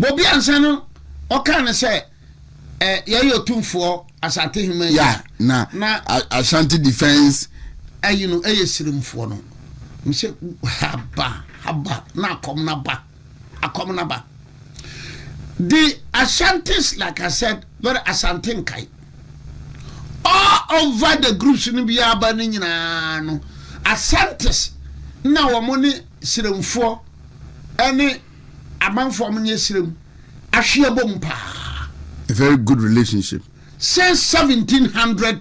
Bobi ansano o kan say ye tumfo asante hima yeah na Ashanti defense you know sirimfo no me say haba na akom na ba the Ashantis, like I said, very Ashanti kai all over the groups no be abani nyina no Ashantis na wo mo ni sirimfo ene amanfo mo ni sirim ahwe bom pa. A very good relationship since 1700.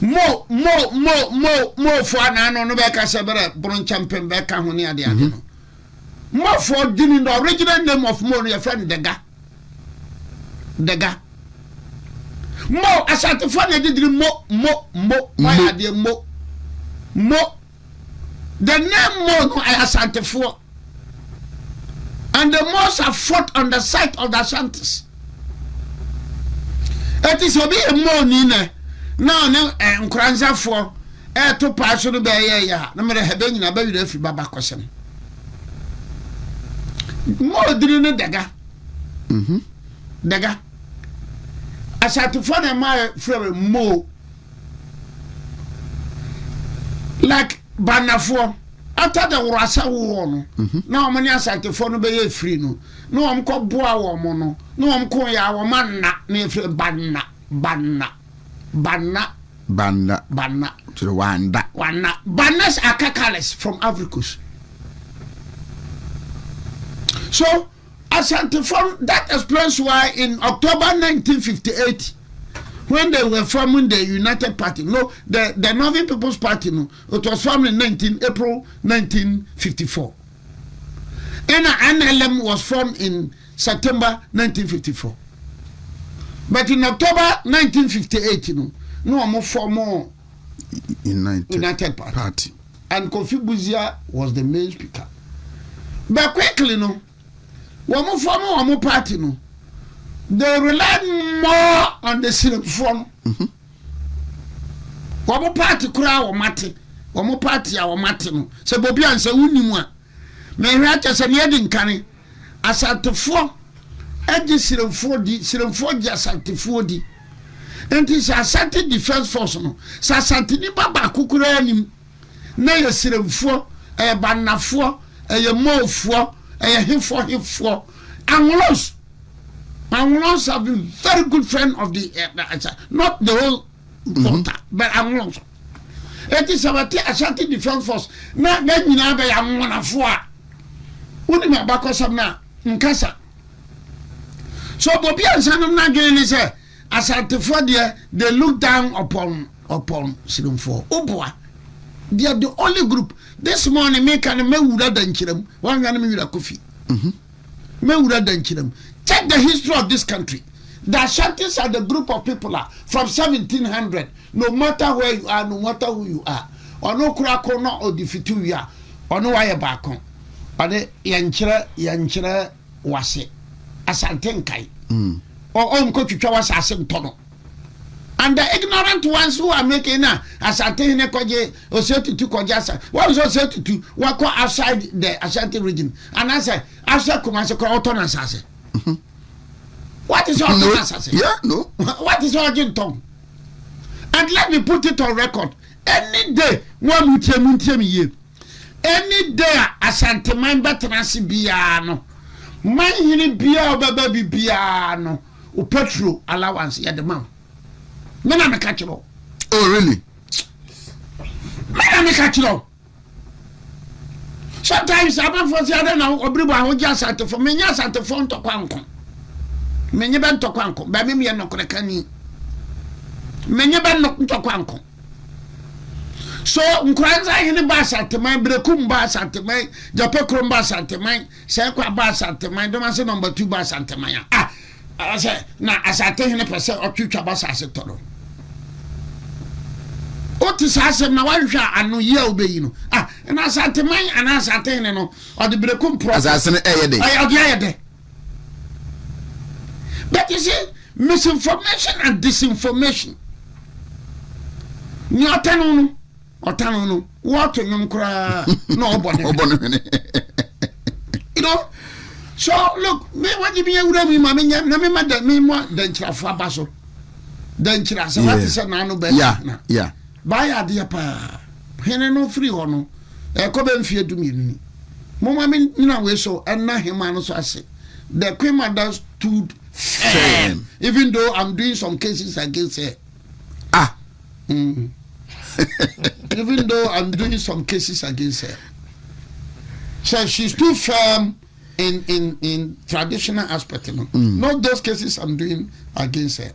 Mo for no be ka sebere bron champion be ka ho ne ade no mo for the original name of mo your friend Dega mo Ashanti for na didiri mo why ade mo the name mo no Ashanti for, and the most are fought on the side of the Ashantis. It is obi mo ni na now nkranza for to pass no be ya na me hebe nyina ba wi afi baba kosem mo diri ne Daga Ashanti for na my friend mo like banafo after the Rasa war no na omani Ashanti for no be free no am ko boa wo mo no am ko ya wo manna na free banna to the wanda bannas are kakales from Africus. So Ashanti from that explains why in October 1958 when they were forming the United Party, the Northern People's Party, it was formed in April 1954. And NLM was formed in September 1954. But in October 1958, no more formal United Party. And Kofi Buzia was the main speaker. But quickly, one more formal one more party, they relied more on the Sirim form. One more party, Kura or Mati, one more party, our Martin. So Bobian say, Unimwa. May write as a yarding canny, as at the four. Edi Sirim Ashanti 4D. And this Ashanti Defense Force no. Sa Ashanti ni baba kukura nim. Na ye Sirim 4, banna 4, mo 4, hifo. Anglos have been very good friend of the not the whole porter, but Anglos. It is about Ashanti Defense Force. Na nyina be amona 4. Uni ma bakosam na nkasa. So Bobi Ansanum na gene say Ashanti for there they look down upon Sirim for Oboa. They are the only group. This morning me can me wura danchirem. One me wura kofi. Me wura danchirem. Check the history of this country. The Ashantis are the group of people from 1700. No matter where you are, no matter who you are. Or no kurako no odifitu ya. Or no wire back on. Or the yanchira wase. Asante kai. Or twitwa wasase ntono. And the ignorant ones who are making Asante hine koje osetutu koje asa. What is osetutu? Wako outside the Ashanti region. And I say after Kumasi ko otona sase. What is otona sase? Yeah, no. What is origin tongue? And let me put it on record. Any day one mutie ye. Any day Asante man betanasi biya no. Man hini biya obaba biya no. O petrol allowance ya the man. Mena me catch it all. Oh really? Mena me catch it all. Sometimes I don't for say na obribo ahụ ji Asante for menya Asante for ntokwanko. Menye ba ntokwanko, ba me no koreka ni. Menye ba ntokwanko. So nkranza hini ba Asante man brekum ba Asante man, japekrom ba Asante man, se kwa ba Asante man, do man say number 2 ba Asante man. I say na Asante hini pese otwitwa ba sase toro. Oti sase na wanhwa anu ye obeyi no. Na Asante man ana Asante hini no, o de brekum pro. Asante no eyede. Eyede. But you see, misinformation and disinformation. Ni otanu no what nyum kra no obone. know. So look, me what you be a me mammy, me more than Trafabaso. Then Chira, what is a nano bed? Yeah. Buy a dear pa. Henry no free or no. A coben fear to me. Mama, you know, we so, and not him, man, so I say. The queen mother stood firm, even though I'm doing some cases against her. Even though I'm doing some cases against her. So she's too firm in traditional aspect. You know? Not those cases I'm doing against her.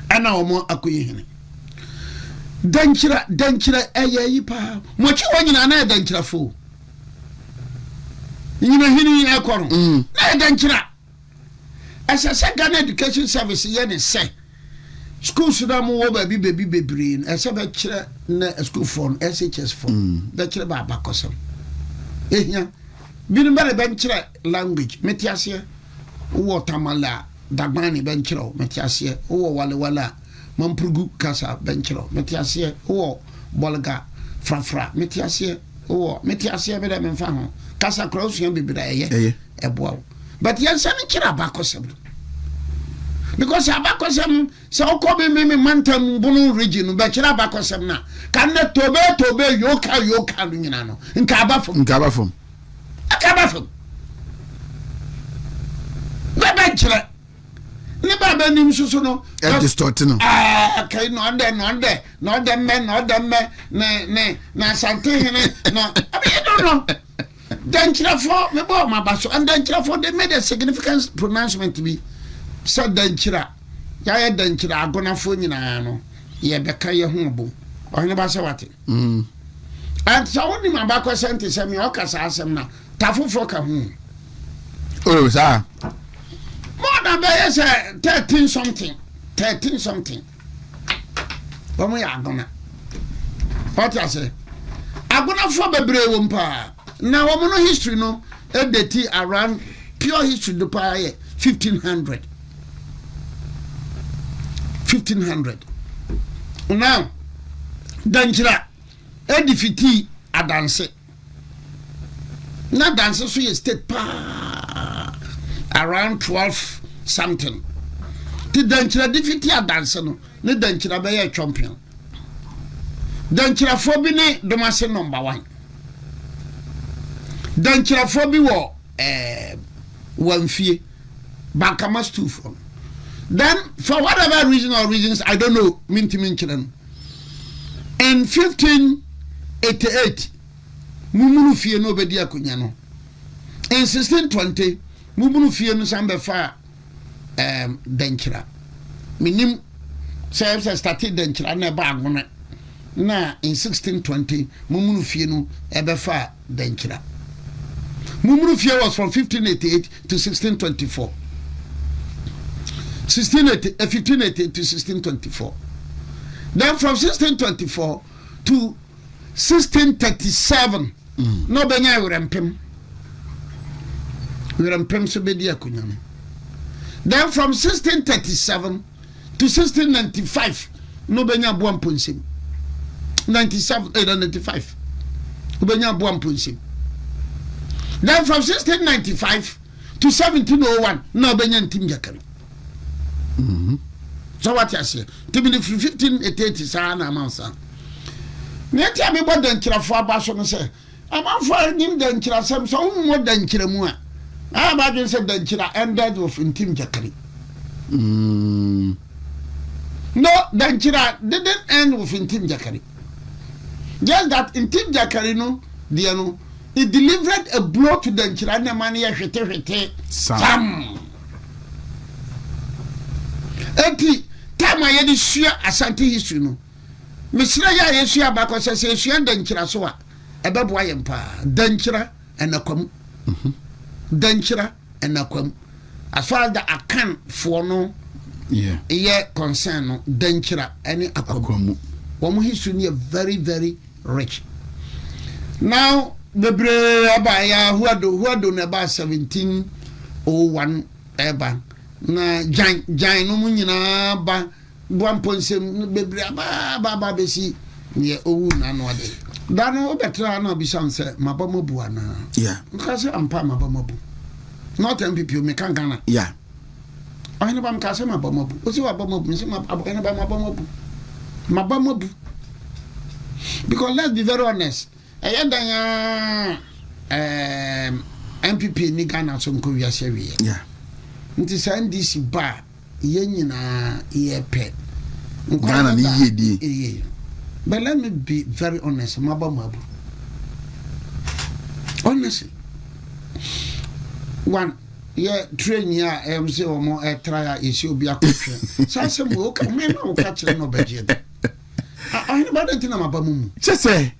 And now more akuyi. Danchira eyi pa. Mochi wanyina na danchira fo. Yina hini ekoro. Na danchira. As a second education service yen say. School suda mo wo baby bebree. Ese be kire na school phone SHS phone. Be kire ba bakosam. Ehia. Binu bare ben kire language. Metiase wo tamala dagbani ben kire metiase wo wale Mampugu kasa benchero metiasie wo bolga frafra metiasie wo metiasie be dem fa ho kasa cross yan bibira eye eboa but yan san kira bakosem because abakosem se okobe me mantam bunu region be kira bakosem na kan na tobe yoka no nyina no nka abafom be benchero ne baba nim susu no e distort no okay no dem me ne na Ashanti hene no I mean, don't know danchira for me bo ma baso and danchira for they made a significant pronouncement to be said danchira ya danchira agona fo nyina no ye beka ye hu obo ohne ba se wate and so woni ma ba kwasente se me okasa asem na tafofo ka hu oh sir more than they say 13 something. What we are gonna? What I say? I'm gonna for bebre wumpa. Now I'm no history no. Edeti around pure history the pa 1500. Now danjira edifiti adanse. Na dance so ye state pa. Around 12 something. The danchira defeated a dancer no. Ne danchira be a champion. Danchira fobi ne domase number 1. Danchira fobi wo one fee. Bankamas 2 from. Then for whatever reason or reasons I don't know. Minti. In 1588, mumunu fie no bedi akunyano. In 1620. Mubunu fie no sambe fa danchira minim say started danchira na ba agona na in 1620 mumunu fie no ebe fa danchira mumunu fie was from 1588 to 1624 1588 to 1624 then from 1624 to 1637 no benya urempem then from 1637 to 1695, no benya buam punsim. 95. Ubenya buam punsim. Then from 1695 to 1701, no benya tim jakari. So what I say? To be 1588 sana amansa. Neti me bo danchira fo abaso no say. Amanfo nim danchira sem so mo danchira mu a. I imagine said danchira ended with intim jakari. No, danchira didn't end with intim jakari. Just that intim jakari no, dear no, it delivered a blow to danchira and the money hwete sam. Enti time I had share Ashanti history no. Misira ya yesua bako se yesua danchira so a ebeboa yempa danchira and akwam. Danchira and akwam. As far as the akan for no concern no danchira any akwam. One history is very very rich. Now the abaya who are done about 1701 eba na jain no mu nyina ba 1.7 bebre ba besi ye owu na no ade Dano betra na bisam say mabamobu ana. Yeah. Because I'm pa mabamobu. Not MPP me kan Ghana. Yeah. I never am kase mabamobu. Osi wabamobu, me say mabamobu. Mabamobu. Because let's be very honest. MPP ni Ghana so nko wiase wie. Yeah. Nti sa NDC ba ye nyina ye pe. Ghana ni yedi. But let me be very honest, mabamobu. Honestly. One, yeah, train ya MC or more try is you be a question. So I said, okay, man, I'll catch no budget. I about it in my bamu. Just say,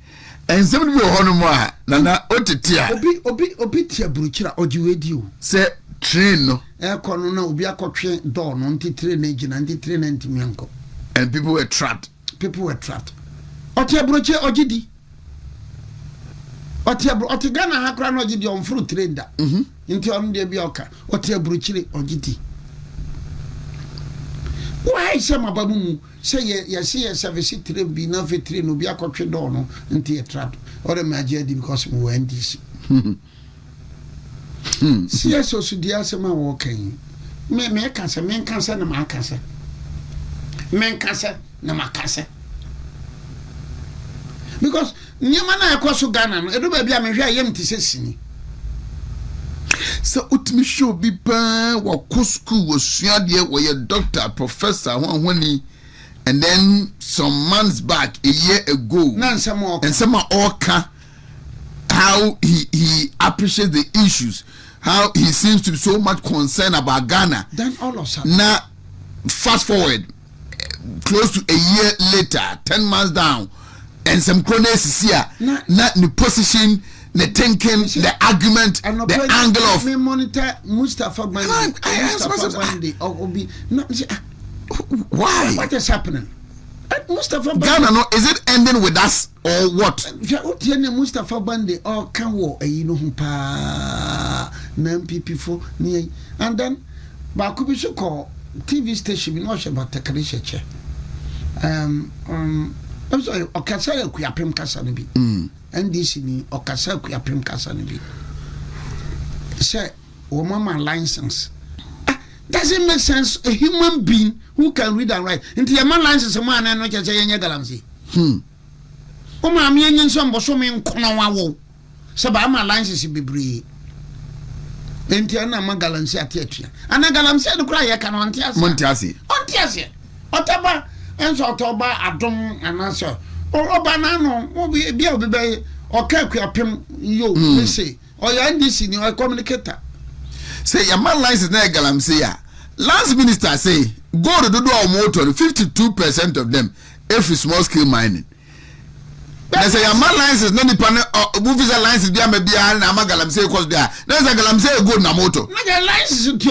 and somebody will honor more than Otitia. Obi tia bruchira or you with you. Say, train no. Air corner be a coaching dawn on the train agent and the train and Timianco. And people were trapped. People were trapped. Otia bruche or gidi. Otigana hakra no gidi on fruit trader. Into on the bioka. Otia bruchiri or gidi. Why say my babu say ye see a service train be no vetri no be a coaching dawn into a trap or a magic because we went this. See, so dear, some walking. Men cancer, men cancer, no man cancer. Men cancer, no man cancer. Because Niamana across Ghana, it will be a measure empty session. So, ultimate show be pan or school was shadia where your doctor, professor, one and then some months back, a year ago, none some more, and some all how he appreciates the issues, how he seems to be so much concerned about Ghana. Then all of a sudden, now fast forward close to a year later, 10 months down, and some cronies is here. Not the position, the thinking, the argument, the angle of. Me monitor Mustafa Bandi. Why? What is happening? Mustafa Ghana, no, is it ending with us or what? Mustafa Bandi or can walk a MPP for me, and then Bakubi should call TV station in Osha about Takarisha. I'm sorry, Okasa Kuyapim Kasanibi. NDC ni Okasa Kuyapim Kasanibi. Say, Mama license. Doesn't make sense. A human being who can read and write. Into your man license, a man and not just a galamsi. Oma, me and some Bosomin Konawa. Sabama license be bree. Entiana Magalansi at Tetia. And a galamsi to cry, I can Montiasi. Otaba, and so Otoba, Adom, and answer. Or Obanano, will be a or Kakapim, you say, or your NDC, your communicator. Say your man license na galamsey. Last minister say go to do our motor 52% of them every small scale mining. They say your man license no depend visa license be am bia na ma galamsey cause there. Na say galamsey go na motor. Na your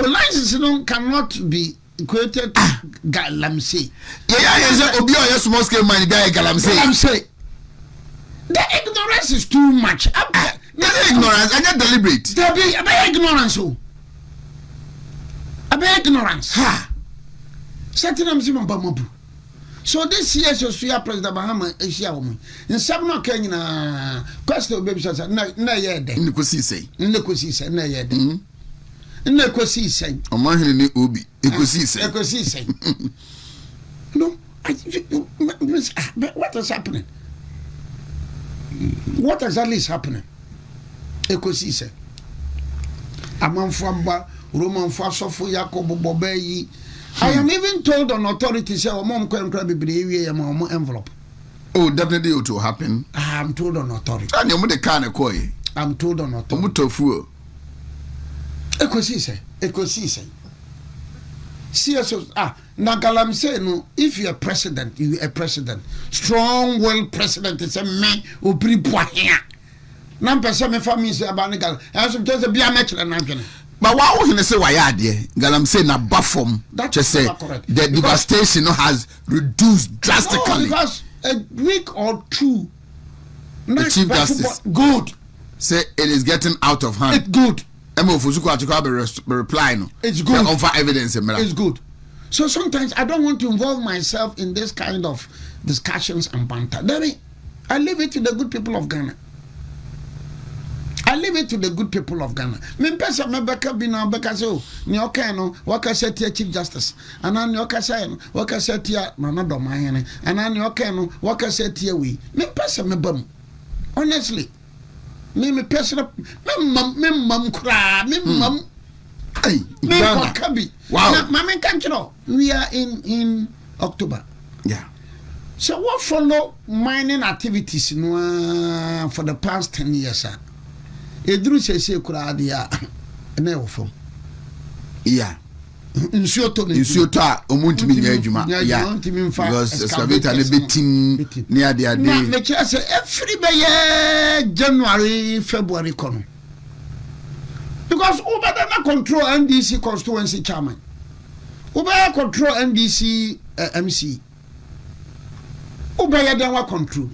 license no cannot be equated to galamsey. Yeah, say obi o yes small scale mining guy galamsey. The ignorance is too much. Not ignorance, I get deliberate. There be ignorance. Ignorance. Ha. Certain Simon Bamobu. So this year, so President Mahama is here. In some no Kenya, question baby says, no, yet. In the Kosi say, no, yet. In the Kosi say, a man in Ubi, Kosi say. No, what is happening? What exactly is happening? Kosi say, a man from Roman Fasofu Yakobo Bobeyi. I am even told on authority say mom can grab a mom envelope. Oh, definitely it will happen. I am told on authority. And you the kind of koi. I'm told on authority. Mutofu. Ekosi say. See so Nagalam say no, if you're president, you a president. Strong will president is a man who be here. Number 7 families about Nagal. I was just a be a match and I'm going. But why would you say why Galamsey na bafom? Just say the devastation has reduced drastically. No, because a week or two, the Chief Justice good. Say it is getting out of hand. It's good. Be replying. It's good. Offer evidence. It's good. So sometimes I don't want to involve myself in this kind of discussions and banter. I leave it to the good people of Ghana. I leave it to the good people of Ghana. Me pesa me beka bi na beka so ni okay no waka say Chief Justice ana ni okay say no waka say tia Nana Domahene ana ni okay no waka say tia we. Me pesa me bam. Honestly. Me pesa me mam kra me mam Hey, me kabi. Wow. Mama kanchiro. We are in October. Yeah. So what follow mining activities no for the past 10 years sir. Edru sese kura dia na efo. Yeah. Nsuo to a omuntimi nya adwuma. Yeah. Because excavator le betim near the day. Na me kira say every be January February kono. Because over the control NDC constituency chairman. Over control NDC MC. Over ya den wa control.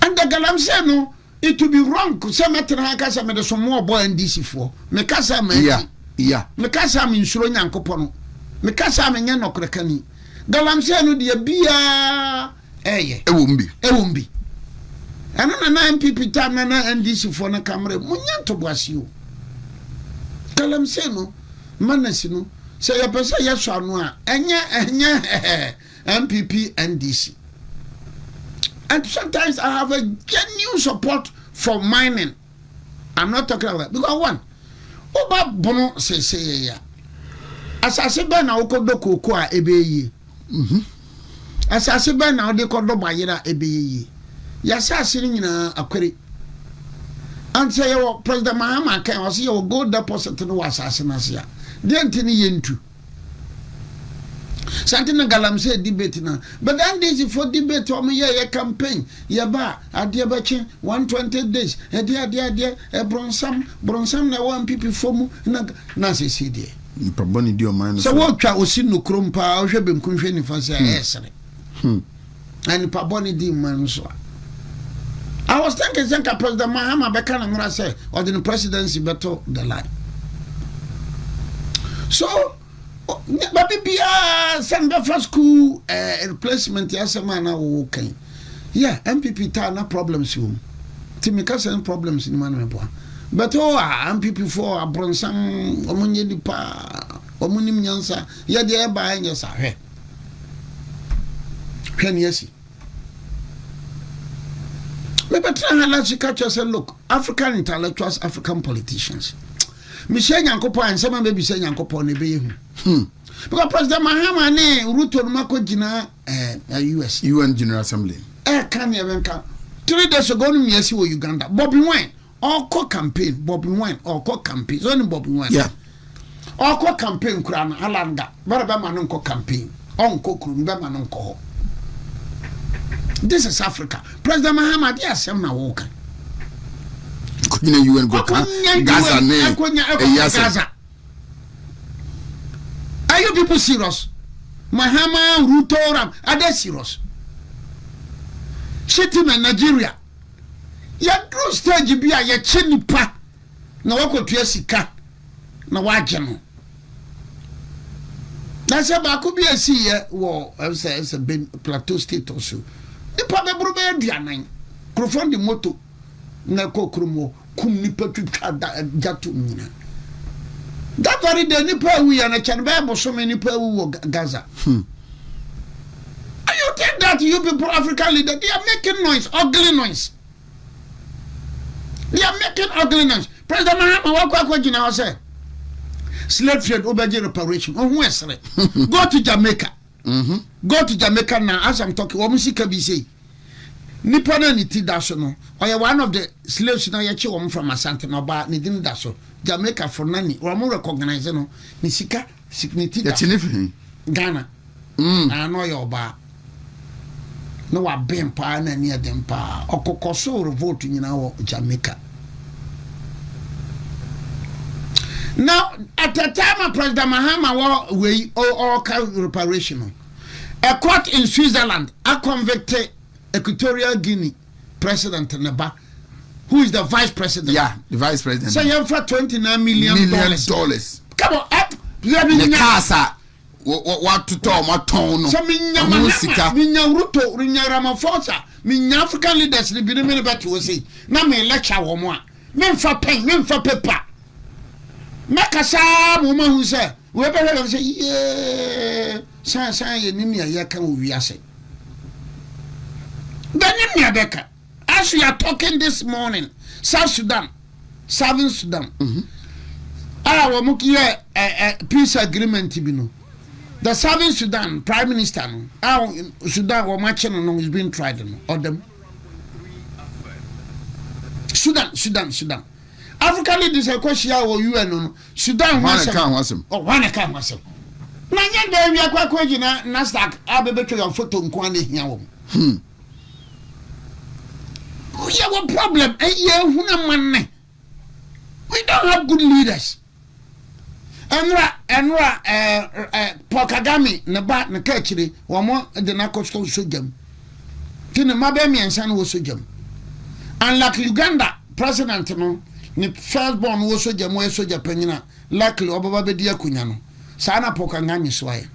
And the galamse no, it would be wrong to say metra kasa me de so more boy NDC for. Me kasa me. Yeah. Me kasa me nsuro nyankopɔ no. Me kasa me nya nokrekani. Galamse no de bia eye. Ewumbi. Ano na MPP time na NDC for na camera munya to boasi o. Galamse no, manasi no, say ya pesa ya so anu a enya MPP NDC. And sometimes I have a genuine support for mining. I'm not talking about that. Because one, Oba Bono say ya. Asase ba na okodo koko a ebeye. Asase ba na ode kodo bayira ebeye. Yasase nyina akwere. And say President Mahama kan o say you go deposit no asase na sia. Den tini yentu. Santina Galamse debate na. But then this for debate ye campaign. Yaba adia bache 120 days. Adia bronsam na one people formu na se CD. Probably do man. So what twa osi no krompa o hwe benkunhwe ni fa se esere. And paboni di man so. I was thinking President Mahama beka na ngura say or the presidency beto the line. So Baby Bia send the first school replacement yasamana okay. Yeah, MPP ta na problems you. Timika send problems in man meboa. But MPP for abronsan omunye dipa omunim nyansa ye de ba anya sa hwe. Hwe ne yesi. Me betra hala chika say look, African intellectuals, African politicians. Michelle Yankopo and some baby say Yankopo ne be because President Mahama ne Ruto Mako Gina US UN General Assembly. Can you 3 days ago no yesi wo Uganda. Bobby Wine or co campaign Bobby Wine or co campaign. So ni Bobby Wine. Yeah. Or co campaign kura alanga. Bara ba manon co campaign. On co kuru ba manon ko. This is Africa. President Mahama dey asem na wo kan. Kujina UN go Gaza ne. Gaza. Are you people serious? Mahama, Ruto, are they serious? Shitting in Nigeria. Ya grow stage be a ya chinipa. Na wako to yesika. Na wajano. That's about could be a sea war as a plateau state also. The Papa Brube Diana. Crofon the moto. Na kokrumo. Kum nipa tu jatu mina. That very day nipa we and a chanbebo so many people Gaza. Are you think that you people African leaders they are making noise, ugly noise? They are making ugly noise. President Mahama wakwa jina say slave trade obeje reparation. Oh who go to Jamaica. Go to Jamaica now as I'm talking. Omusika bi say nipa na ni ti daso no. Oya one of the slaves na yachi wom from Ashanti no ba ni din daso. Jamaica for nani or more recognize no ni sika signity Ghana I know your ba no wa ben pa na near them pa okokoso revolt nyina Jamaica. Now at the time of President Mahama we all reparation a court in Switzerland a convicted Equatorial Guinea president Neba who is the vice president? Yeah, the vice president. So you have $29 million. $29 Come on, up. The casa. what to talk my tone. So minya ruto rinya Ramaphosa minya African leaders ni bi me beto wo say na me lecture wo mo a me mfa pen me mfa paper makasa mo ma hu say we be hear say yeah san ye ni ya ya kan wo wiase then ni abeka as we are talking this morning South Sudan Southern Sudan wo mo kiye peace agreement bi no. The Southern Sudan Prime Minister, Sudan or Machino is being tried or them. Sudan. Africa leaders are question or UN Sudan one account. Oh, one account was him. Nanya baby, I quite question Nasdaq. I'll be better on photo and quantity here. We have a problem. We don't have good leaders. Enra Pokagami na ba na kachiri wamo de na kosto sojam kini mabe miensa no sojam and like Uganda president no ni first born wo sojam wo soja panyina likely obaba be dia kunya no sana Pokagami soaye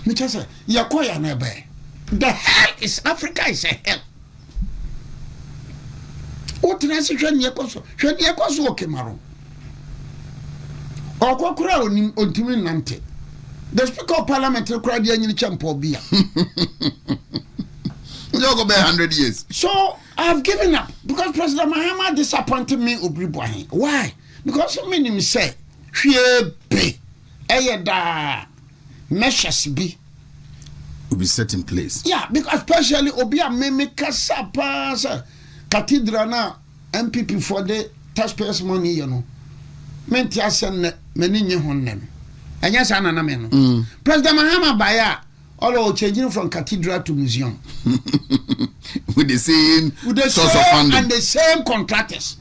me chese yakoya na be the hell is Africa is a hell otinasi hwani yakoso okemaro Okokura ontimi nante. The Speaker of Parliament required the any champion bia. You go back 100 years. So I've given up because President Mahama disappointed me Obribwahi. Why? Because so many say hwe be eyeda measures be will be set in place. Yeah, because especially Obia Meme Kasa pass cathedral na MPP for the taxpayers money, you know. Menti asen meni nye honnem. Anya sa na me no. President Mahama Baya all changing from cathedral to museum. With the same source of funding and the same contractors.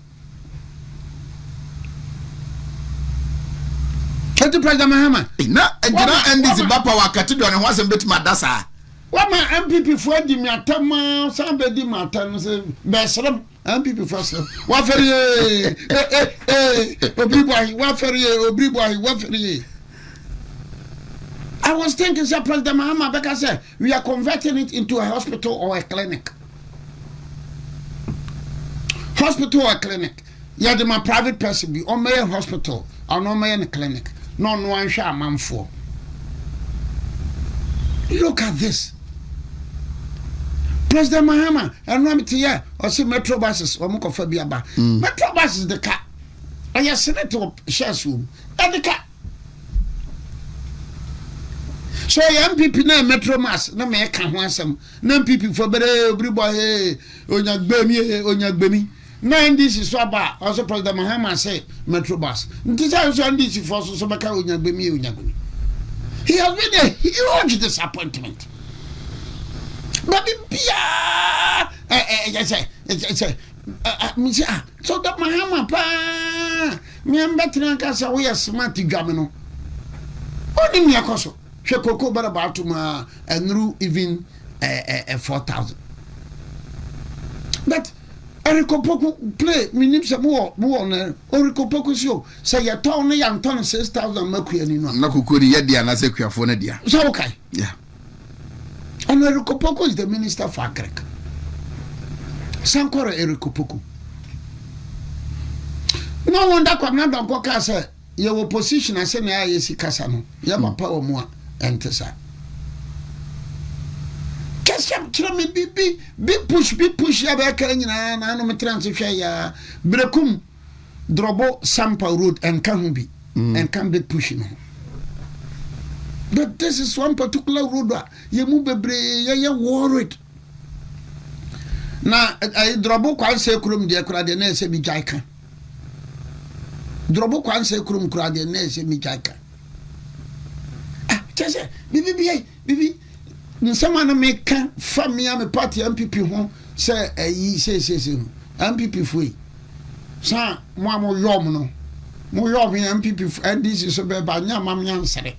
President Mahama. Na and this bapa wa cathedral and wasn't bit madasa. What my MPP for di mi atama somebody matan say besram MPP first. What for Obribwahi, what for Obribwahi, what for I was thinking, Sir President Mahama, because we are converting it into a hospital or a clinic. Hospital or a clinic. Yeah, the my private person be on my hospital or no my clinic. No one shall man for. Look at this. President Mahama, and I'm here, or see metro buses or Mukofabia ba. Metro buses the car. I just sent it to shares room. And the car. So MPP na metro mass na me ka ho asem na MPP for bere everybody onyagbemi na NDC so aba also President Mahama say metro bus ntisa so NDC for so beka onyagbemi he has been a huge disappointment but bia so that Mahama pa me ambetra ka say we are smart dwame no oni me akoso Shekoko but about to and even 4,000. But Erikopoku play minim some more on Orikopoku show. Say your town and ton 6,000 mercury and Nakukuri Yadia and Asequia for Nadia. So okay. Yeah. And Erikopoku is the minister for Agrek. Sankora Erikopoku. No wonder Kwamna Boka say your opposition I say na yesi kasano. Yama power more. Entesa. Kasam tira me bi push ya ba ka nyina na no metranse hwa ya brekum drobo sampa road and can be and can be pushing. But this is one particular road you move bebre ya worried. Na I drobo kwan se krum de kura de na se bi jaika. Drobo kwan se krum kura de na se mi jaika. Bibi nsama na meka famia me party MPP ho say say MPP foi sa mo yom no mo yom MPP and this is so be ba nya mam nya nsere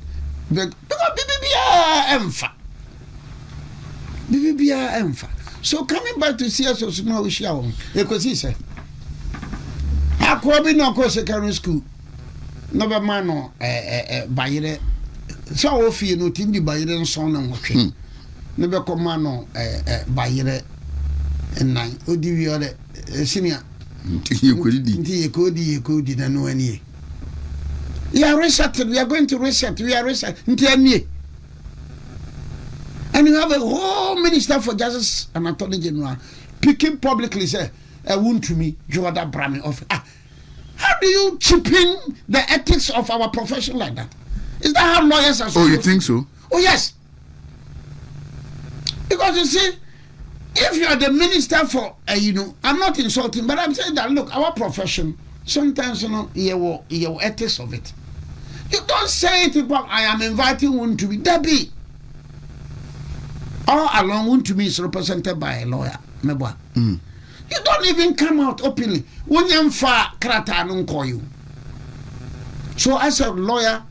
bibi bia emfa so coming back to see us so we share one e ko si say akwa bi na ko secondary school no be man no bayire so o fie no tindi bayire nson na nwotwe no be ko man no bayire nnan odi wi ode senior nti yekodi na no ani we are going to reset nti ani. And you have a whole minister for justice and attorney general picking publicly say won't to me Jordan Brahmi of how do you cheapen the ethics of our profession like that? Is that how lawyers are supposed to? Oh, you think so? Oh, yes. Because you see, if you are the minister for, I'm not insulting, but I'm saying that, look, our profession, sometimes, your ethics of it. You don't say it, but I am inviting one to be Debbie. All along, one to me is represented by a lawyer. You don't even come out openly. When you far krata don't call you. So as a lawyer,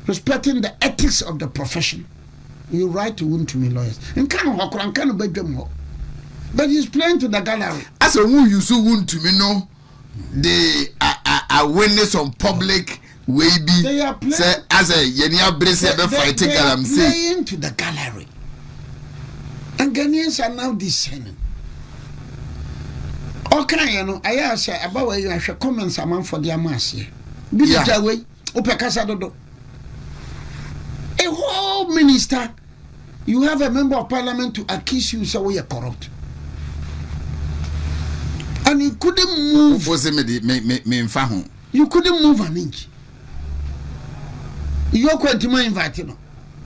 respecting the ethics of the profession, you write to one to me lawyers. And can but he's playing to the gallery. As a who you so wound to me no, the awareness on public way be. They are playing. Say as a Yenia Brace fighting galam say playing to the gallery. And Ghanaians are now discerning. Okay, I say about where you have comments among for their mass here. A whole minister, you have a member of parliament to accuse you, so you're corrupt. And you couldn't move. You couldn't move an inch. You're quite to my inviting.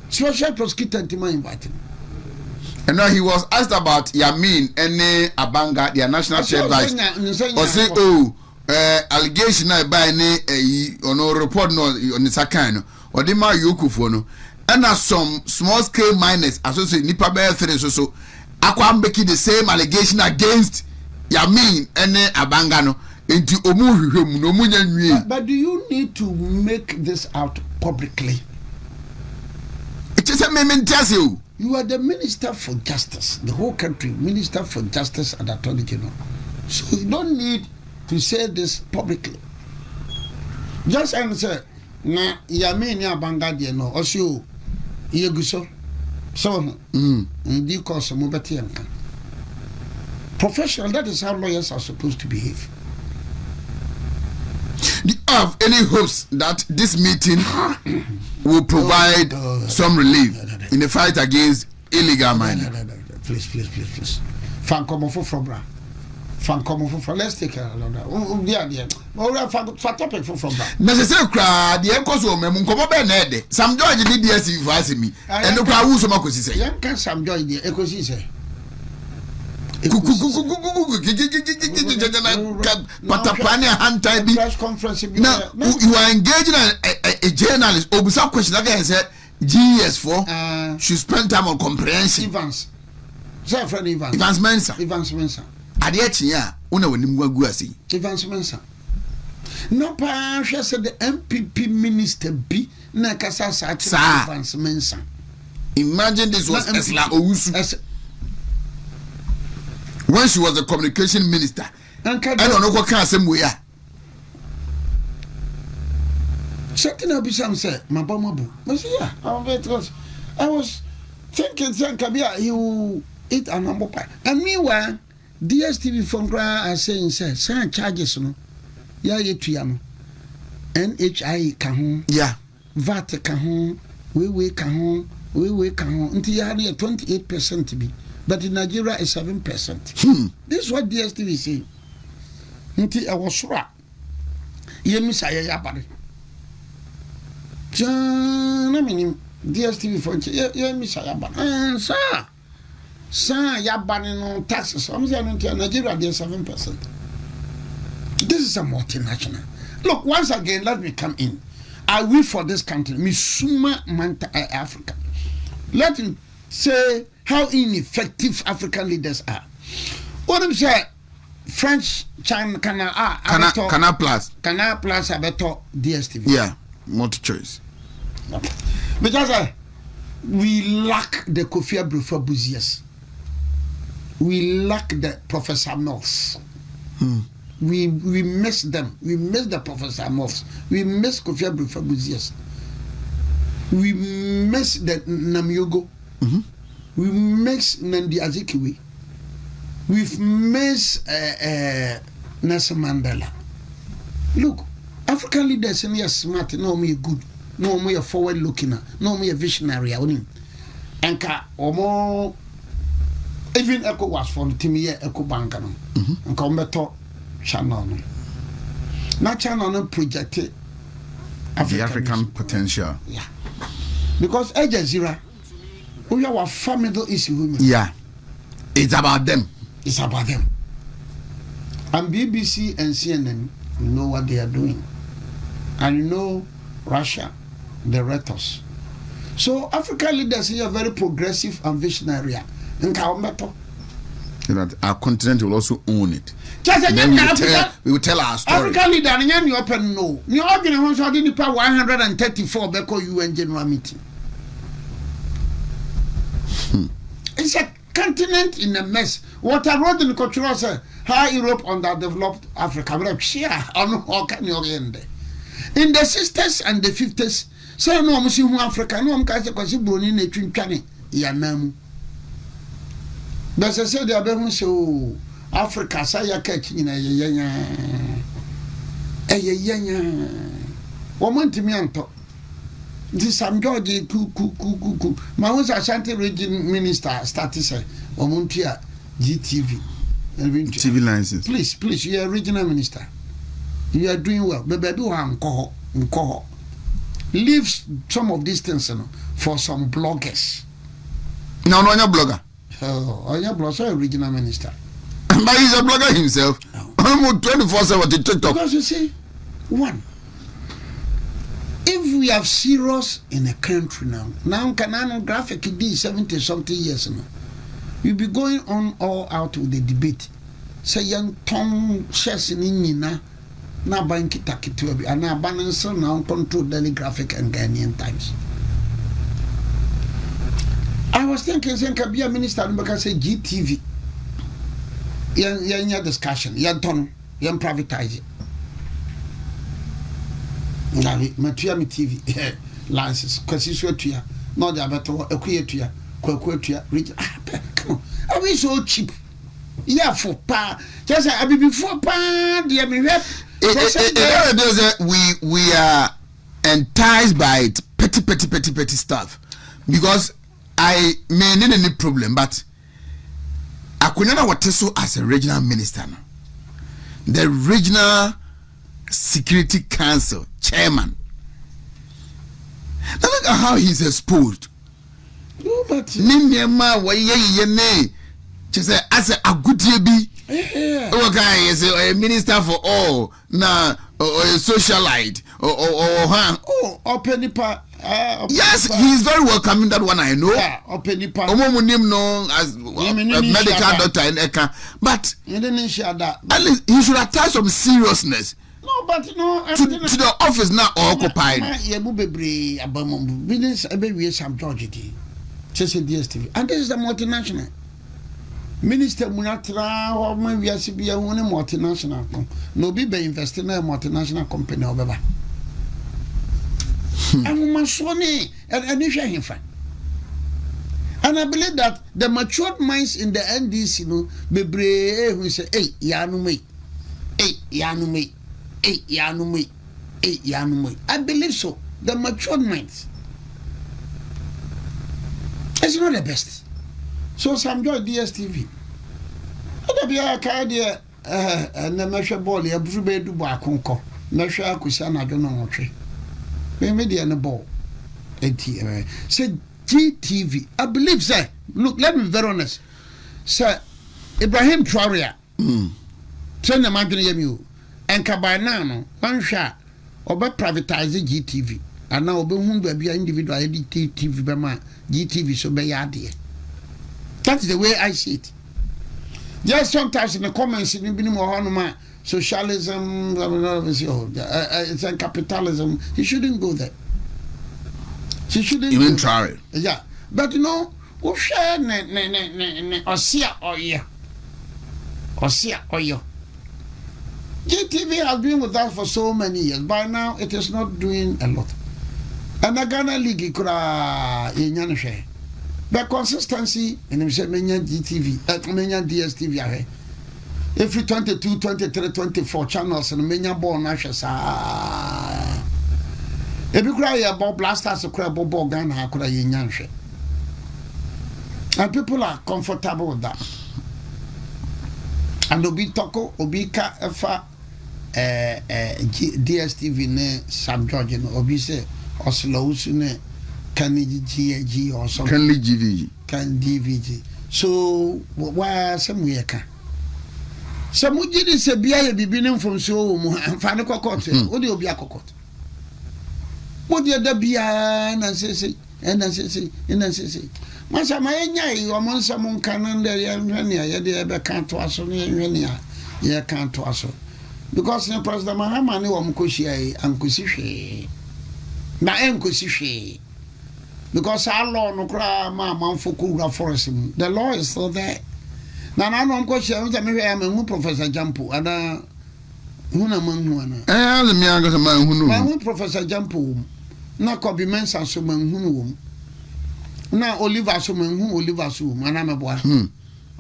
Special prosecutor to my inviting. And now he was asked about Yamin and Abanga, their national trade vice. Or say, allegation by any report no on the Sakano or the Mayukufono. And as some small scale miners associate Nipa Bear so Aquam making the same allegation against Yamin and Abangano into Omu. But do you need to make this out publicly? It is a moment, you. You are the minister for justice, the whole country, minister for justice and attorney general. So you don't need to say this publicly. Just answer, na Yamin ya Bangadi no, also Yeguso. So, di course mobati yanka. Professional, that is how lawyers are supposed to behave. Do you have any hopes that this meeting will provide some relief in the fight against illegal mining? Please. Let's take another. For topic from bra. Necessary crowd, the echoes of Memunko Benede. Some joy in the DSC advise me. And the crowd who so much say. Young can some joy in the echoes say. Press conference. Now you are engaging a journalist. Obusa question again said GS4 should spend time on comprehension. Evans. Say friend Evans. Evans Mensa. Adiachia una wenimwa guasi. Evans Mensa. No pa said the MPP minister B na kasa sa Evans Mensa. Imagine this was Esla Owusu. When she was the communication minister, I don't know what kind of same way. Certain Abisham said, Mabamu. I was thinking, he will eat a number pie. And meanwhile, DSTV from Gra are saying, sir, charges no. Ya yetuyano. NHI kahon. Yeah. VAT kahon. We kahon. Until you have 28% to be. But in Nigeria, it's 7%. This is what DSTV is saying. Until I was sure. Yemisaya Yabari. I mean, DSTV for Yemisaya Yabari. Sir, Yabari no taxes. I'm saying until Nigeria, there's 7%. This is a multinational. Look, once again, let me come in. I will for this country, Misuma Manta Africa. Let him say how ineffective African leaders are. What I'm saying, French, China, Canal Plus are better DSTV. Yeah, multi-choice. Because we lack the Kofi Abufo-Buzias. We lack the Professor Mills. We miss them. We miss the Professor Moffs. We miss Kofi Abdul-Fabuzias. We miss the Namyogo. Mm-hmm. We miss Nandi Azikiwe. We've missed Nelson Mandela. Look, African leaders in here smart, no me good, no me forward looking, no me visionary. Enka omo even Echo was from Timie Echo Bankano. And Combeto channel. Now channel projected the African potential. Yeah. Because Al Jazeera, we have a family issue women. Yeah. It's about them. It's about them. And BBC and CNN, you know what they are doing. And you know Russia, the rhetoric. So African leaders here are very progressive and visionary. That our continent will also own it. Then we will tell our story. African leader, you open no. You open 134 Beko UN General Meeting. It's a continent in a mess. What I wrote in the cultural say, how Europe underdeveloped Africa. In the 60s and the 50s, say no Muslim Africa, no Mkase Kwasi Boni ne Twintwane Yanam. But I said they are so Africa say ya catch in a woman to me on top. This Sam George ku. My was Ashanti region minister started say Omuntia GTV. TV license. Please, you are regional minister. You are doing well. But baby unko. Leave some of these things for some bloggers. No, you're blogger. Oh, you're blogger, regional minister. But he's a blogger himself. Almost 24/7 to TikTok. Because you see, one, if we have serious in a country now can graphic D 70 something years now, you'll be going on all out with the debate. Say young Tom shares in Nina, now buying Kitaki to be and now balance now control Daily Graphic and Ghanaian Times. I was thinking, can be a minister because say GTV. Yan discussion, yan ton, yan privatize it. Matuami TV license, because it's what you are. Not the better, a queer, region. Come on, are we so cheap? Yeah, for pa. Just I be before pa, dear me. We are enticed by petty stuff because I may need any problem, but I could not what so as a regional minister. The regional Security Council chairman. Now look at how he's exposed. No, but just as a good be. Okay, is a minister for all now, or a socialite, or open the yes, he's very welcoming. That one I know. Yeah, open the known as a medical doctor in Eka, but you didn't share that. At least he should attach some seriousness. No, but no, to the office now occupied. Yeah, Bubebri, Abamon, business, a baby, some Georgie, just a DSTV, and this is the multinational. Minister Munatra or maybe I should be a one multinational. No be investing in a multinational company or whatever. I'm Masoni and if you're fine. And I believe that the matured minds in the NDC, be brave who say, hey, Yanume, I believe so. The matured minds. It's not the best. So some joy DSTV. Oda be a idea na measure ball ya brube du ba konko. Measure akusa na dwo no nwotwe. Me media na ball. Enti say GTV. I believe say look, let me be very honest. Sir Ibrahim Traore. Turn the margin yemi. Enka by now no wanhwa oba privatize GTV. And now obe hu ba bia individual TV be ma GTV so be ya ade. That's the way I see it. Yes, sometimes in the comments, socialism, it's a capitalism. He shouldn't go there. She shouldn't. Even try it. Yeah, but we share Osia oyo. GTV has been with us for so many years. By now, it is not doing a lot. And the Ghana League could share. But consistency in the GTV, DSTV. Every 22, 23, 24 channels and many born ashes. If you cry about blasters, a crab or Ghana, could I and people are comfortable with that. And Obi Toko, Obika, Efa, DSTV, ne, Sam George, Obi say, Oslo, ne, Candy GAG or something. Candy GVG. Can DVG. So, why some we can? Some would did say, be I be been from so, and find a cocotte. What do you be a cocotte? What do you be and say, and then say, Masa mayanya yomo samon kananda ya nhania ya de ebe kan to aso ne nhania ya kan to aso because the President Mahama ne wo mkohia yi ankosi hwe na enkosi hwe because our law no kra ma manfo forest mu the law is still there na no mkohia nza me hwe ya me Professor Jampo ada huna manhu ana le mi anga se manhu no Professor Jampo na Kobi Mensa so manhu wo na Oliver so manhu Oliver so mana meboa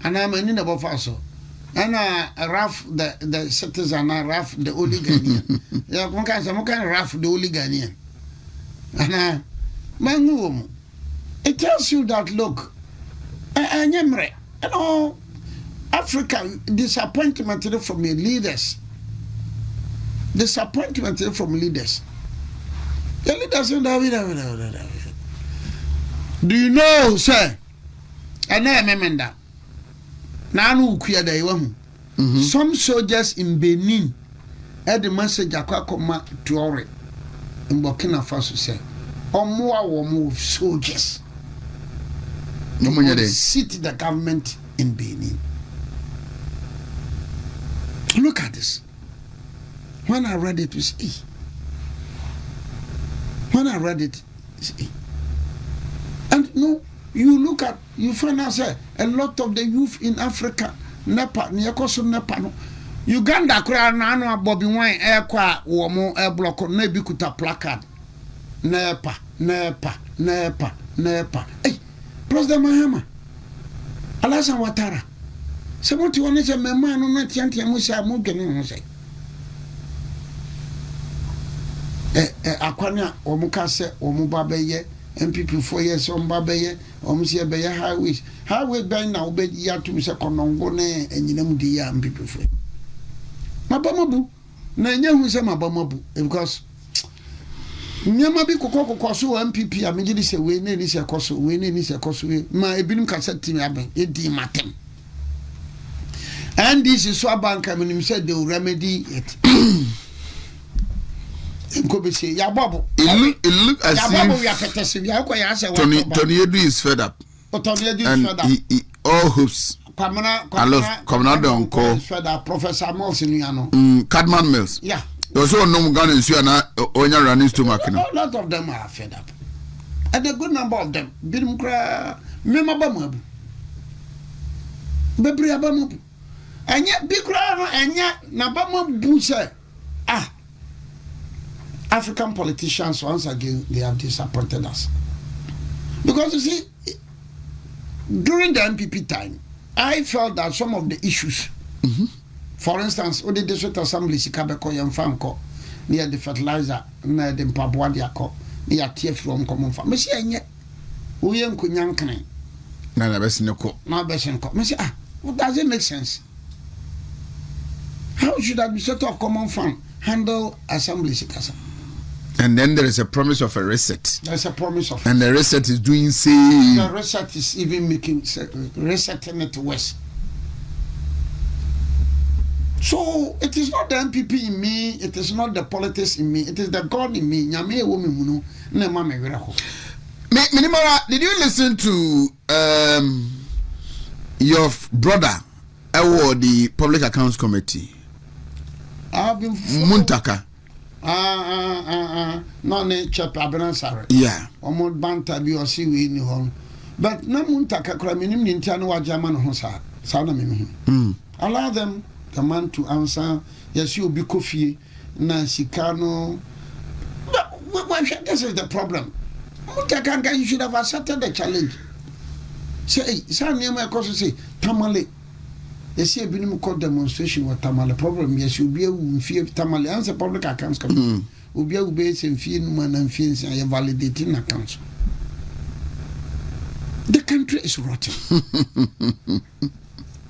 ana mani na bofa so ana Raf the citizen Raf the Oligania ya kunka sa muka Raf the Oligania ana manhu it tells you that look anyemre you know Africa disappointment from your leaders the leaders don't do you know, sir? And I remember that. Some soldiers in Benin had the message Akakoma to Ore in Burkina Faso say, more soldiers. Sit the government in Benin. Look at this. When I read it, and no, you find out a lot of the youth in Africa, Nepa, Nepa, Uganda, Kranano, Bobby Wine, Airqua, Womo, Air Block, Nebikuta placard. Nepa. Hey, President Mahama, Alasan Watara. Someone to one is a man on that Yanti Musa Mugan, say. Aquania, or Mukase, or Mubabeye. MPP 4 years on Babaye, or Monsieur Bayer Highways. Highway by now, bed ya to Mr. Conongone and Yinam Dia MPP 4. Mabamabu, Nanya who say Mabamabu, because Nyamabi Coco Cosso MPP, I mean, this away, this a cosso, winning is a cosso, my bin cassette team, it de matem. And this is so bank, I mean, said they will remedy it. It look as if Tony Edu is fed up. And he all hopes. I love Commander on call. Professor Mills in Cadman Mills. Yeah. There's no gun in Suana or running stomach. A lot of them are fed up. And a good number of them. Bidumkra, Memabamu. Bebriabamu. And yet, Bikra, and yet, Nabamu Busa. African politicians, once again, they have disappointed us. Because you see, during the MPP time, I felt that some of the issues, for instance, the District Assembly, Sikabeko Yamfanko, near the fertilizer, near the Mpabuadiako, near TF from Common Farm. Monsieur, we ain't Kunyankane. Nana Bessinoko. Now Bessinoko. Monsieur, what does it make sense? How should that be sort of Common Farm handle Assembly Sikasa? And then there is a promise of a reset. There's a promise of and the reset is doing same. The reset is even making resetting it worse. So it is not the MPP in me, it is not the politics in me, it is the God in me. Nyame woman munu na mama werako. Minimara, did you listen to your brother award the Public Accounts Committee? I've been Muntaka. No ne chap Abenansare. Yeah. Omo banta bi o si we ni ho. But na Muntaka kra minim ni ntia no wa jama no ho sa. Sa na me. Allow them the man to answer. Yes, you'll be coffee. Nansikano. This is the problem. You should have accepted the challenge. Say, some name my cousin say, Tamale. You see a minimum called demonstration with Tamale problem. Yes, you'll be able to fear Tamale. Answer public accounts come. Will be able to fear man and fears and validating accounts. The country is rotten.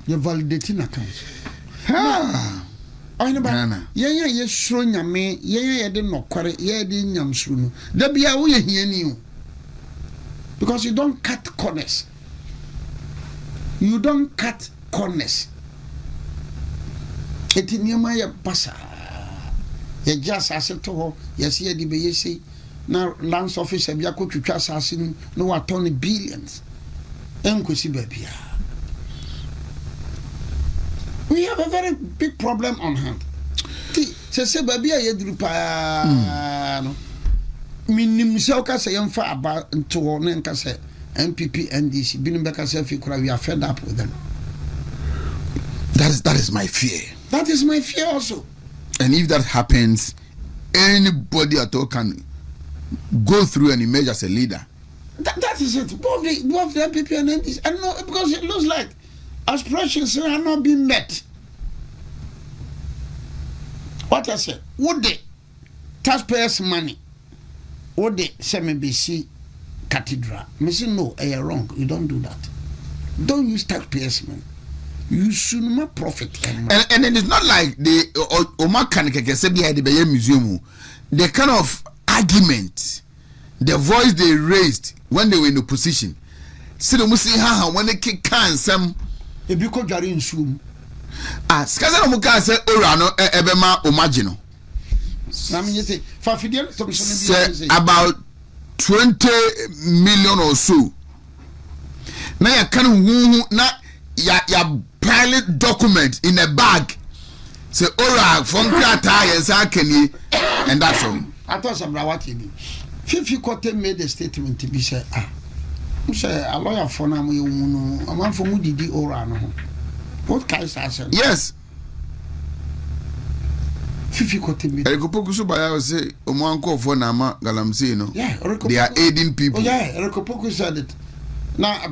You're validating accounts. I know. Yeah, showing ya me. Yeah, didn't know quarry. Yeah, didn't yam shunu. There be a way here new. Because you don't cut corners. You don't cut corners. It in your maya passa. You just as it to yes, ye de be say. Now, Lance Office of Yako to trust assassin, no attorney billions. Enquisi baby. We have a very big problem on hand. Say baby, I drupa. Minim Selka say I'm far about to Nenkase, MPP, NDC, Binbeka Selfie, we are fed up with them. That is my fear. That is my fear also. And if that happens, anybody at all can go through and emerge as a leader. That is it. Both the MPP and NDC. And no, because it looks like aspirations are not being met. What I said, would the taxpayers' money, would the SMBC cathedral? I say no, you're wrong. You don't do that. Don't use taxpayers' money. You should not profit. And it's not like the Omakanike say behind the museum. The kind of argument, the voice they raised when they were in opposition. See the Musi ha when they kick can some. If you could in zoom. Skaza no muka say Orano ebema omagino. Say about 20 million or so. Now you can na ya pilot document in a bag. Say ora from Krata yes and that's all. I thought some Rawati. Fifi Kote made a statement to be said, say a lawyer for now, a man for Mudi Orano. What guys are saying? Yes. Fifi Kote made. Erikopoku Subaya say, Omanko for Nama Galamsino. Yeah, they are aiding people. Oh, yeah, Erikopoku said it. Now, I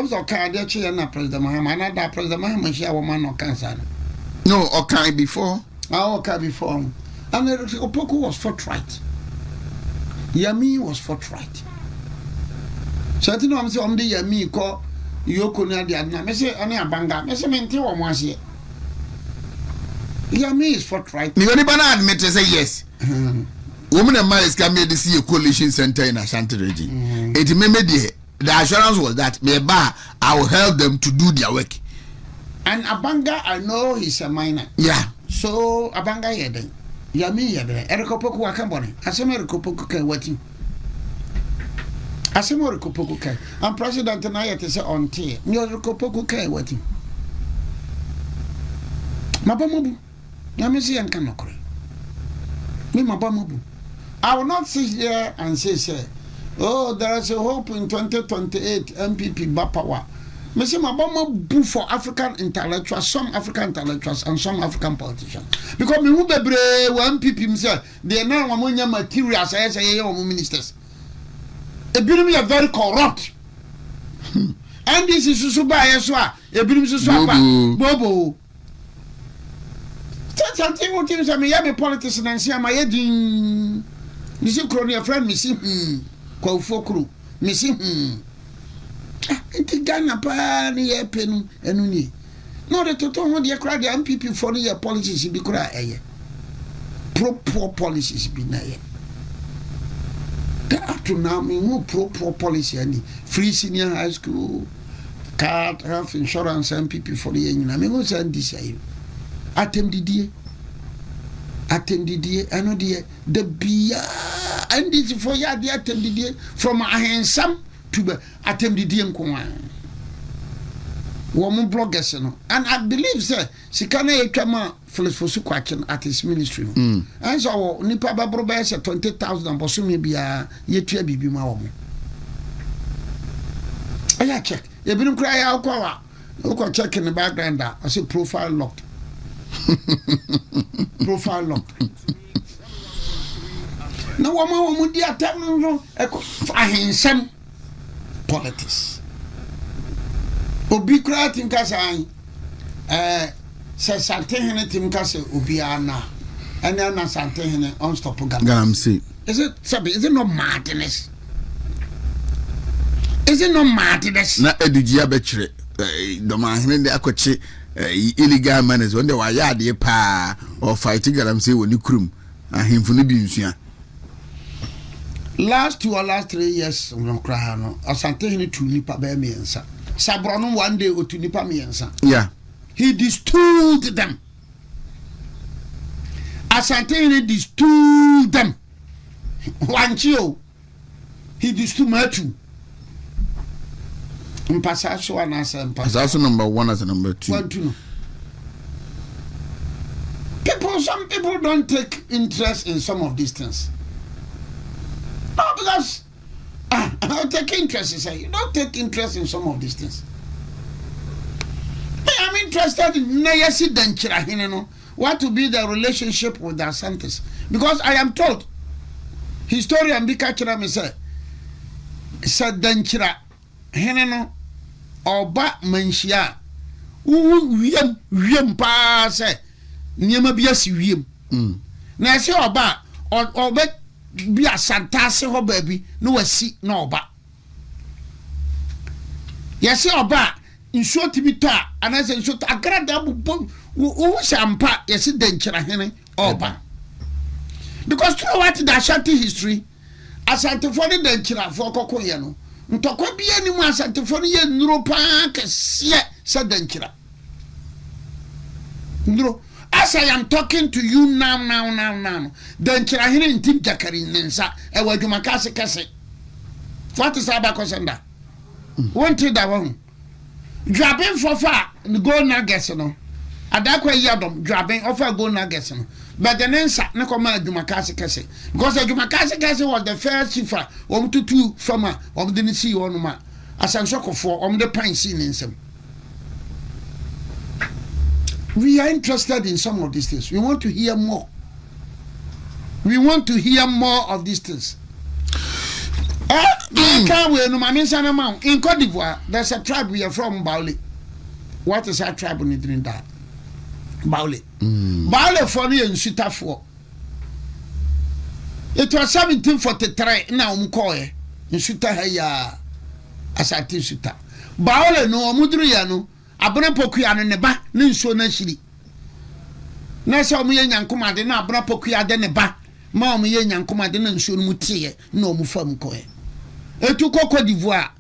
was okay, dear Chiana, President Mahama, and that President Mahama, she a woman or cancer. No, okay, before. Okay, before. And Erikopoku was forthright. Yami was forthright. So I think I'm saying, Yami call Yoko Nadia. I say, Ania Banga. I say, Menti or Mwasi. Yami is forthright. You only admit to say yes. Women and man is coming to see a coalition center in Ashanti region. It may be the assurance was that I will help them to do their work. And Abanga, I know he's a minor. Yeah. So Abanga yede. Yami yede. Erikopoku wakamboni. Asema Erikopoku ke wati. Asema Erikopoku ke. And President na yete se onti. Ni Erikopoku ke wati. Mabamobu. Yami si yanka nokore. Me mabamobu. I will not sit here and say, oh, there is a hope in 2028 MPP Bapawa. Me say mabamobu for African intellectuals, some African intellectuals and some African politicians. Because me who bebre one MPP himself, they are now ammonia materials as a ministers. A binom are very corrupt. And this is Susuba Yeswa, a binom Susuba, Bobo. Something what you say, me have a politician and see my heading. You see, crony a friend, missing Kofokru, missing It Ghana Pani pen and uni. No, the total of the crowd, the MPP for the policies be cry. Pro-poor policies be nay. Up to now, me more pro-poor policy and free senior high school, card, health insurance, MPP for the union. I mean, what's this? Attended I know the beer and this for ya the attended from a handsome to attended and woman bloggers, and I believe, sir, she can't come out for Suquakin at his ministry. And so Nipa Babro said 20,000, but soon maybe a year to be my woman. I check. You been cry out, Okay, check in the background. I say profile locked. Profile locked. No woman would be attempting to politics. Obi creating Casai says Santehene Tim Casa Ubiana and then Santehene unstoppable. Is it not madness? Is it not madness? Na edugia betchre the man de akwache illegal manners when they were yard pa or fighting galamsey woni krum ahemfu no bi nsua. Last 2 or last 3 years no cry no Asantehene tu nipa ba miensa. Sabrono one day otu nipa miensa. Yeah. He distooled them. Asantehene distooled them. Wanchio. He distooled Matu. Mpasaso anasa mpasaso number 1 as number 2. 1 2. Some people don't take interest in some of these things. No, because I'll take interest in say you don't take interest in some of these things. I'm interested in Nayasi Denchira Hineno. What to be the relationship with the Asantis? Because I am told historian Bikachira me say Denchira Hineno Oba Manshia Wiem pa say Niema biasi wiem. Na say Oba Oba bi asantase ho baby no wasi na Oba. Yesi Oba nsuo tibita anase nsuo agrada bubom wo sampa yesi Denchira Hene Oba. Because through what the Ashanti history Asante for the Denchira for kokoye no ntokwa bia ni mu Asante for ye nuro pa kese se Denchira. Nuro as I am talking to you now Denchira Hene ntim jakari nensa e wadwuma kase. What is about kosenda? Wanted that one. Dropping for far the gold nuggets no. Adakwa yadom dropping offer gold nuggets no. But the nensa na koma adwumakase kase. Because adwumakase kase was the first chief two farmer of the see one ma. Asansoko for the pine scene in some. We are interested in some of these things. We want to hear more. We want to hear more of these things. In Cote d'Ivoire, there's a tribe we are from, Baule. What is our tribe in Trinidad? Baule. Baule for me and Suta for. It was 1743 now Mkoe in Suta Haya Asati Suta. Baule no Mudriano, Abuna Pokuan neba, Ninso Nashiri. Nasa me yankuma de na Abuna Pokuya de neba, Mamma yankuma de Ninso Mutie, no Mufam Koe. Etu Cote d'Ivoire,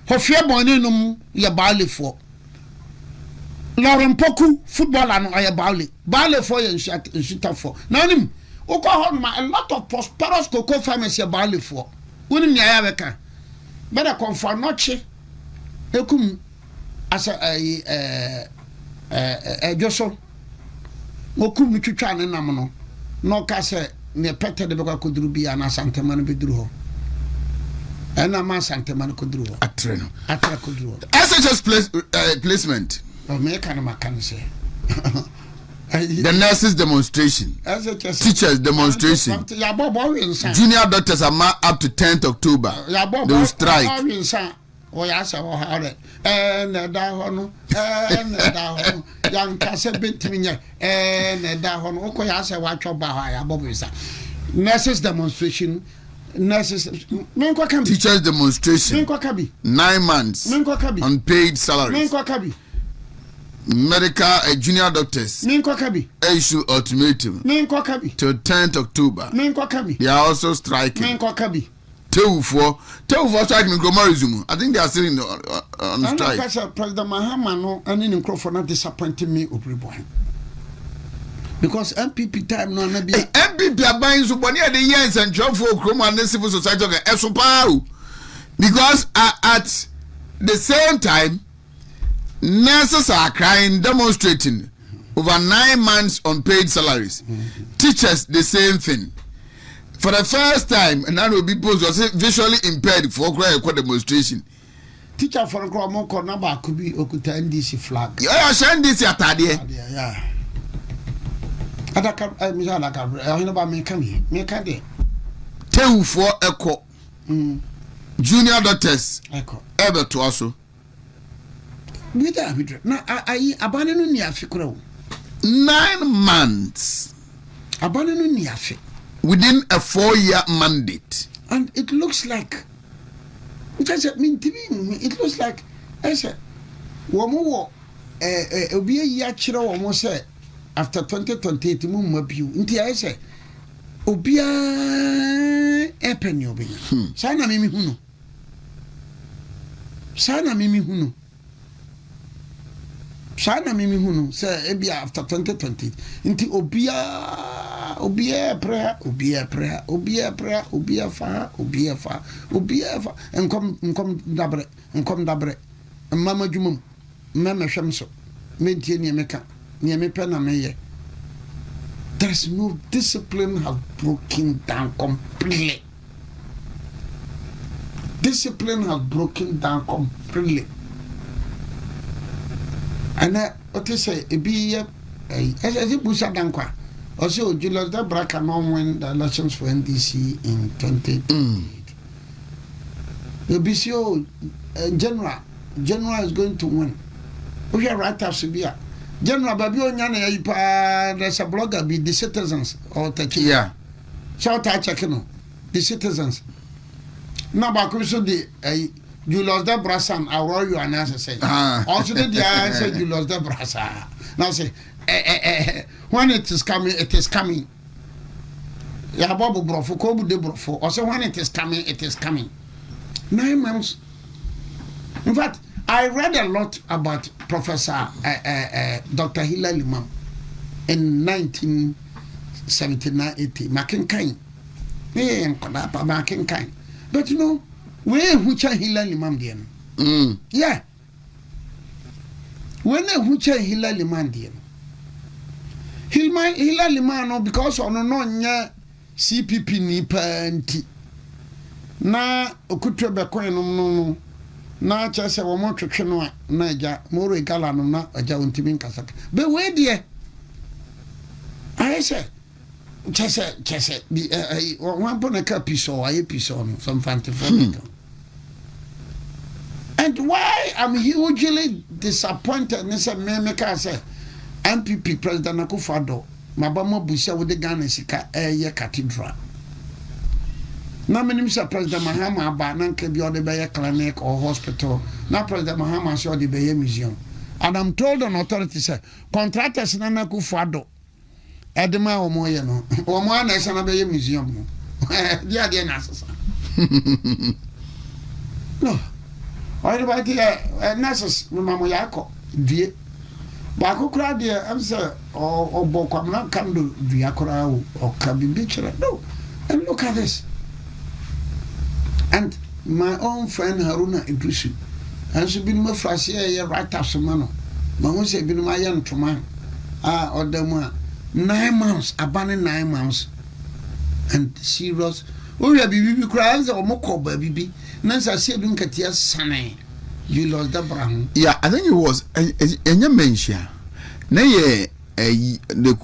Hofia Bonenum, ya Baule for. Lauren Poku, footballer, no, I Baule. Baule for and shut for. Nanim, Oklahoma, a lot of prosperous cocoa farmers ya Baule for. Wouldn't ya ever better confirm noche. Ekum as a Josso. Mokum Chuchan and Namano. No case near Peter de Boca Kudrubi and Asante Man Bidruho. And a man Santa Man Kudru. Atreno. Kudru. SHS placement. The nurses demonstration. Teachers demonstration. Junior doctors are up to 10th October. They will strike. Nurses demonstration. Teachers demonstration. 9 months. Unpaid salaries. Medical junior doctors issue ultimatum till 10th October. They are also striking. Teufor striking in Gromarism. I think they are still on strike. President Mahama no and in Crawford not disappointing me because MPP time no na be MPP are buying so money at the years and job for Chroma and civil society because at the same time nurses are crying, demonstrating over 9 months on paid salaries. Teachers, the same thing. For the first time, and that will be posed was visually impaired for a demonstration. teacher for a crowd more corner back could be Okuta NDC flag. Yeah, Ashanti atade. Yeah. Adaka I know about me come there. Ten for echo. Junior doctors. Echo. Ever to also. With that, now I abandon Niafi 9 months. Abandon Niafi. Within a 4-year mandate. And it looks like, it looks like, I said, Womo, be a yachiro almost said, after 2028, Mumabu, Inti I say, Obia Epenyobi. Sana Mimi Huno. Sana Mimi Huno. Sana Mimi Huno, say, Ebia after 2020. Inti Obia prayer, and come dabre, and Mama Jumum, Mama Shamso, maintain your meka, near me pen me. There's no discipline has broken down completely. Discipline has broken down completely. And what you say, it be as it was a dankwa. Also, Julius Debra cannot win the elections for NDC in 2028. The BCO General is going to win. We are right after Sibia. General Babio Nyana, there's a blogger, be the citizens or take it. Yeah. Shout out checking the citizens. Now, Bakuso, the Julius Debra son, I'll roll you an answer. Say, also, the answer Julius Debra. Now say, when it is coming, it is coming. Ya Bobo Brofo, Kobu de Brofo. Also, when it is coming, it is coming. 9 months. In fact, I read a lot about Professor Dr. Hilal Imam in 1979-80. Makinkai. Makinkai. But you know, where Hucha Hilal Imam then? Yeah. When Hucha Hilal Imam then? Hilal Imam, because on no CPP ni panti. Na Okudzeto bekoe no na chese wo mo twetwe no na ja mo regala no na aja ontimi nkasaka be we de I say chese bi one pon ka piso aye piso no some fantasy. And why I'm hugely disappointed nese me ka say MPP President Akufo-Addo mabama busia wo de Ghana sika ye cathedral. Na Minister President Mahama aba na nke bi ode be clinic or hospital. Na President Mahama say ode be museum. And I'm told an authority say contractors na Akufo-Addo edema omo ye no. Omo na say na be museum no. Dia na asasa. No. Oye ba dia nurses mama yako die. Ba kokura dia am say obokwa na kando dua kora o kabibi chere. No. And look at this. And my own friend Haruna Idrisu, and she been my first year right after Mano. Mamu say been my young Toma. Or the 9 months, abandoning 9 months. And serious. Oh, yeah, baby cries or Moko baby. Nancy said, don't get your son. You lost the brown. Yeah, I think it was a mention. Nay,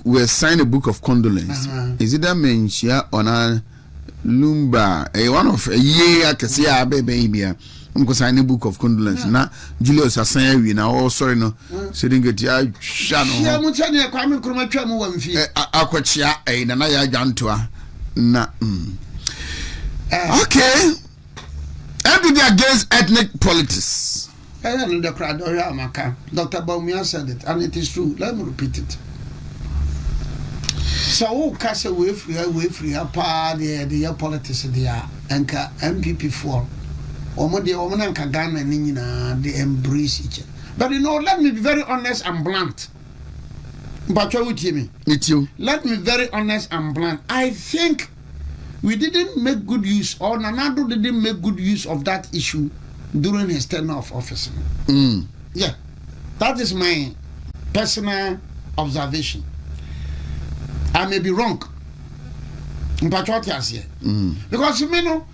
we signed a book of condolence. Is it a mention on a Lumba, one of a year I can see a baby. I'm sign a book of condolence. Now, Julius has saying we now all sorry no sitting get ya channel. Yeah, Mutania coming from a tram one fee. Aquatia, and I jantua. Na. Okay. Everybody against ethnic politics. I don't know the crowd or Yamaka. Dr. Baumia said it, and it is true. Let me repeat it. So, cast away free, the politics, there, and MPP for. Omo de omo na Ghana nyina they embrace each other. But you know, let me be very honest and blunt. But what would you mean? With you. Let me be very honest and blunt. I think we didn't make good use, or Nanado didn't make good use of that issue during his tenure of office. Yeah, that is my personal observation. I may be wrong. But what you say? Because you know,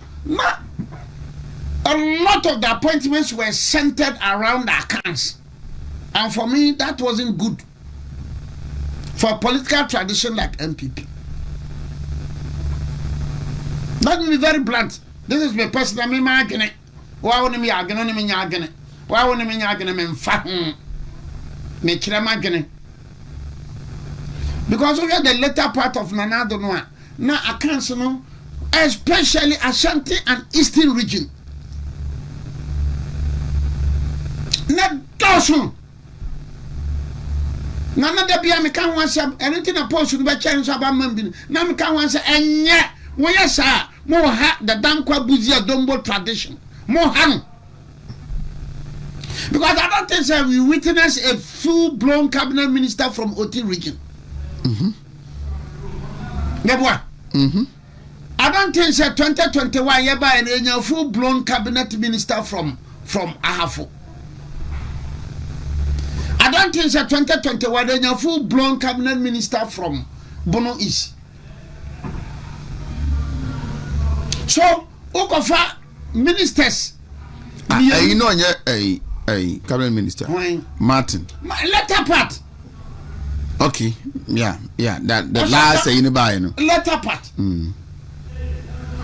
a lot of the appointments were centered around accounts. And for me, that wasn't good for a political tradition like MPP. Let me be very blunt. This is my personal argument. Why won't me argument? Why won't me argument? Because we are the later part of Nana Donoa. Now I can't know, especially Ashanti and Eastern region. Not dozen. Nana de Bia me can't want some anything a post should be changed about Mambin. Now me can't want and yet, where yes, sir, more ha the Dankwa Buzia Dombo tradition. More ham. Because I don't think that we witness a full-blown cabinet minister from Oti region. I don't think that 2021 you buy a full-blown cabinet minister from Ahafo. I don't think that 2021 a full-blown cabinet minister from Bono East. So, Okofa ministers. You know, a cabinet minister. Martin. Letter part. Okay. Yeah. The last say you buy. Letter part.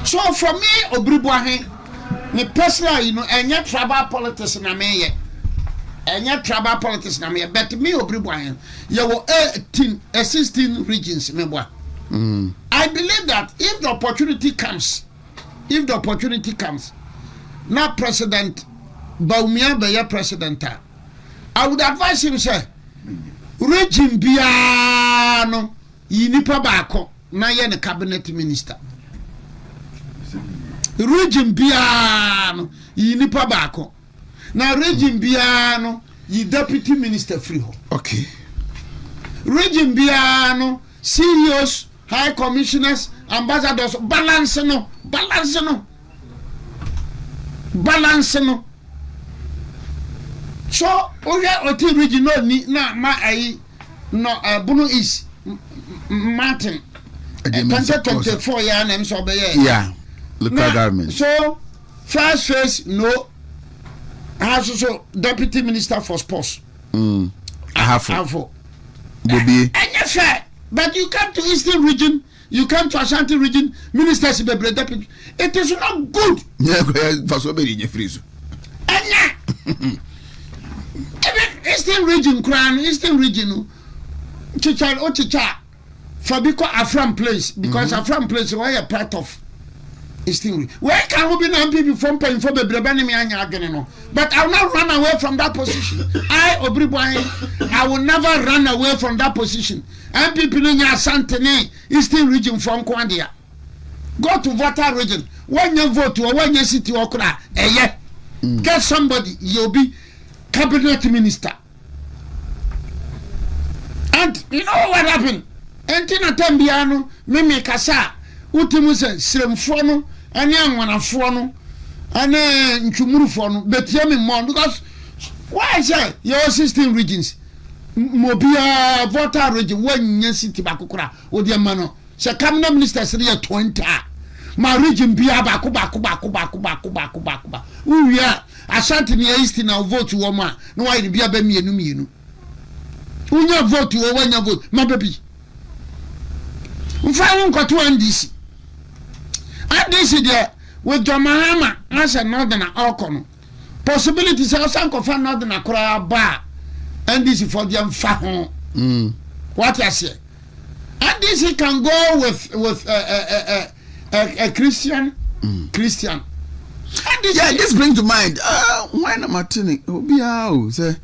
So for me, Obribuahe, me personally, and yet tribal politics in America. And yet tribal politics in America. But me, Obribuahe, you were 16 regions, remember. I believe that if the opportunity comes, now President Baumia be president, I would advise him say, region biano, yinipa bako, na ye ne cabinet minister. Region biano, yinipa bako, na region biano, yi deputy minister free ho. Okay. Region biano, serious high commissioners, ambassadors, balance no. So, Oti regional ni na ma ayi no Bono East Martin 2024 ya na so be ye. Yeah. Local government. So, first phase no has also deputy minister for sports. Ahafo. Bobi. But you come to Eastern region, you come to Ashanti region, ministers be deputy. It is not good. Yeah, for so many freeze. Even Eastern region, Chicha, Fabico Afram place, because Afram place why a part of Eastern region. Where can we be now people from paying for the Brebanimi and but I will not run away from that position. I will never run away from that position. And people in Ashanti, Eastern region from Kwandia. Go to Volta region. When you vote or when you city or kura, get somebody, you'll be cabinet minister. And you know what happened? Entina Tembiano, Mimi Kasa, Utimuse, Sremfono, and young one of Fono, and then Chumurufono, but Yemi Mon, because why say your 16 regions? Mobia Volta region, when you city Bakukura, or the Mano, say cabinet minister, 20. My region be baku. We are Ashanti near East now vote to woman. No, I be a bemi and me. When you vote to when you vote, my baby. We found got to end this. And this is there with John Mahama as a northern Alcono. Possibilities are some of northern Accra bar. And this is for them fahon. What I say. And this he can go with a Christian. And this brings to mind. Why not Martinic? Say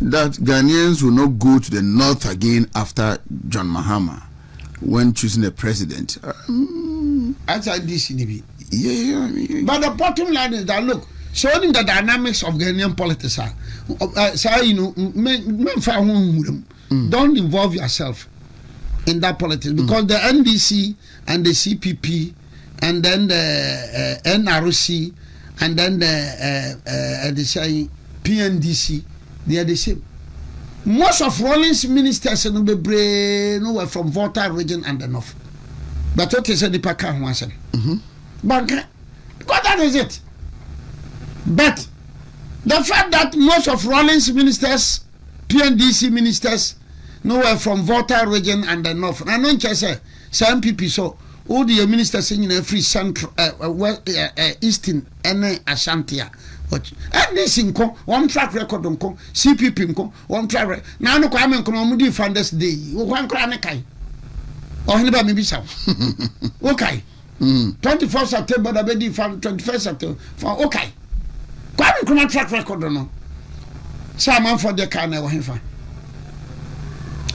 that Ghanaians will not go to the north again after John Mahama when choosing a president. Answer this in the yeah. But the bottom line is that look, showing the dynamics of Ghanaian politics are, don't involve yourself in that politics because the NDC and the CPP and then the NRC and then the PNDC, they are the same. Most of Rawlings ministers were from Volta region and the north. But what is the Paka Wansen? Banka, because that is it. But the fact that most of Rawlings ministers, PNDC ministers, nowhere from Volta region and the north. I don't just say some people so all the ministers in the free central eastern and Ashanti. And this in one track record on CPP one track record. Now no come and come Founders Day. One cranikai. Or never maybe so. Okay. 24th September the baby found 21st September. Okay. Come track record or no. Some for the car never him.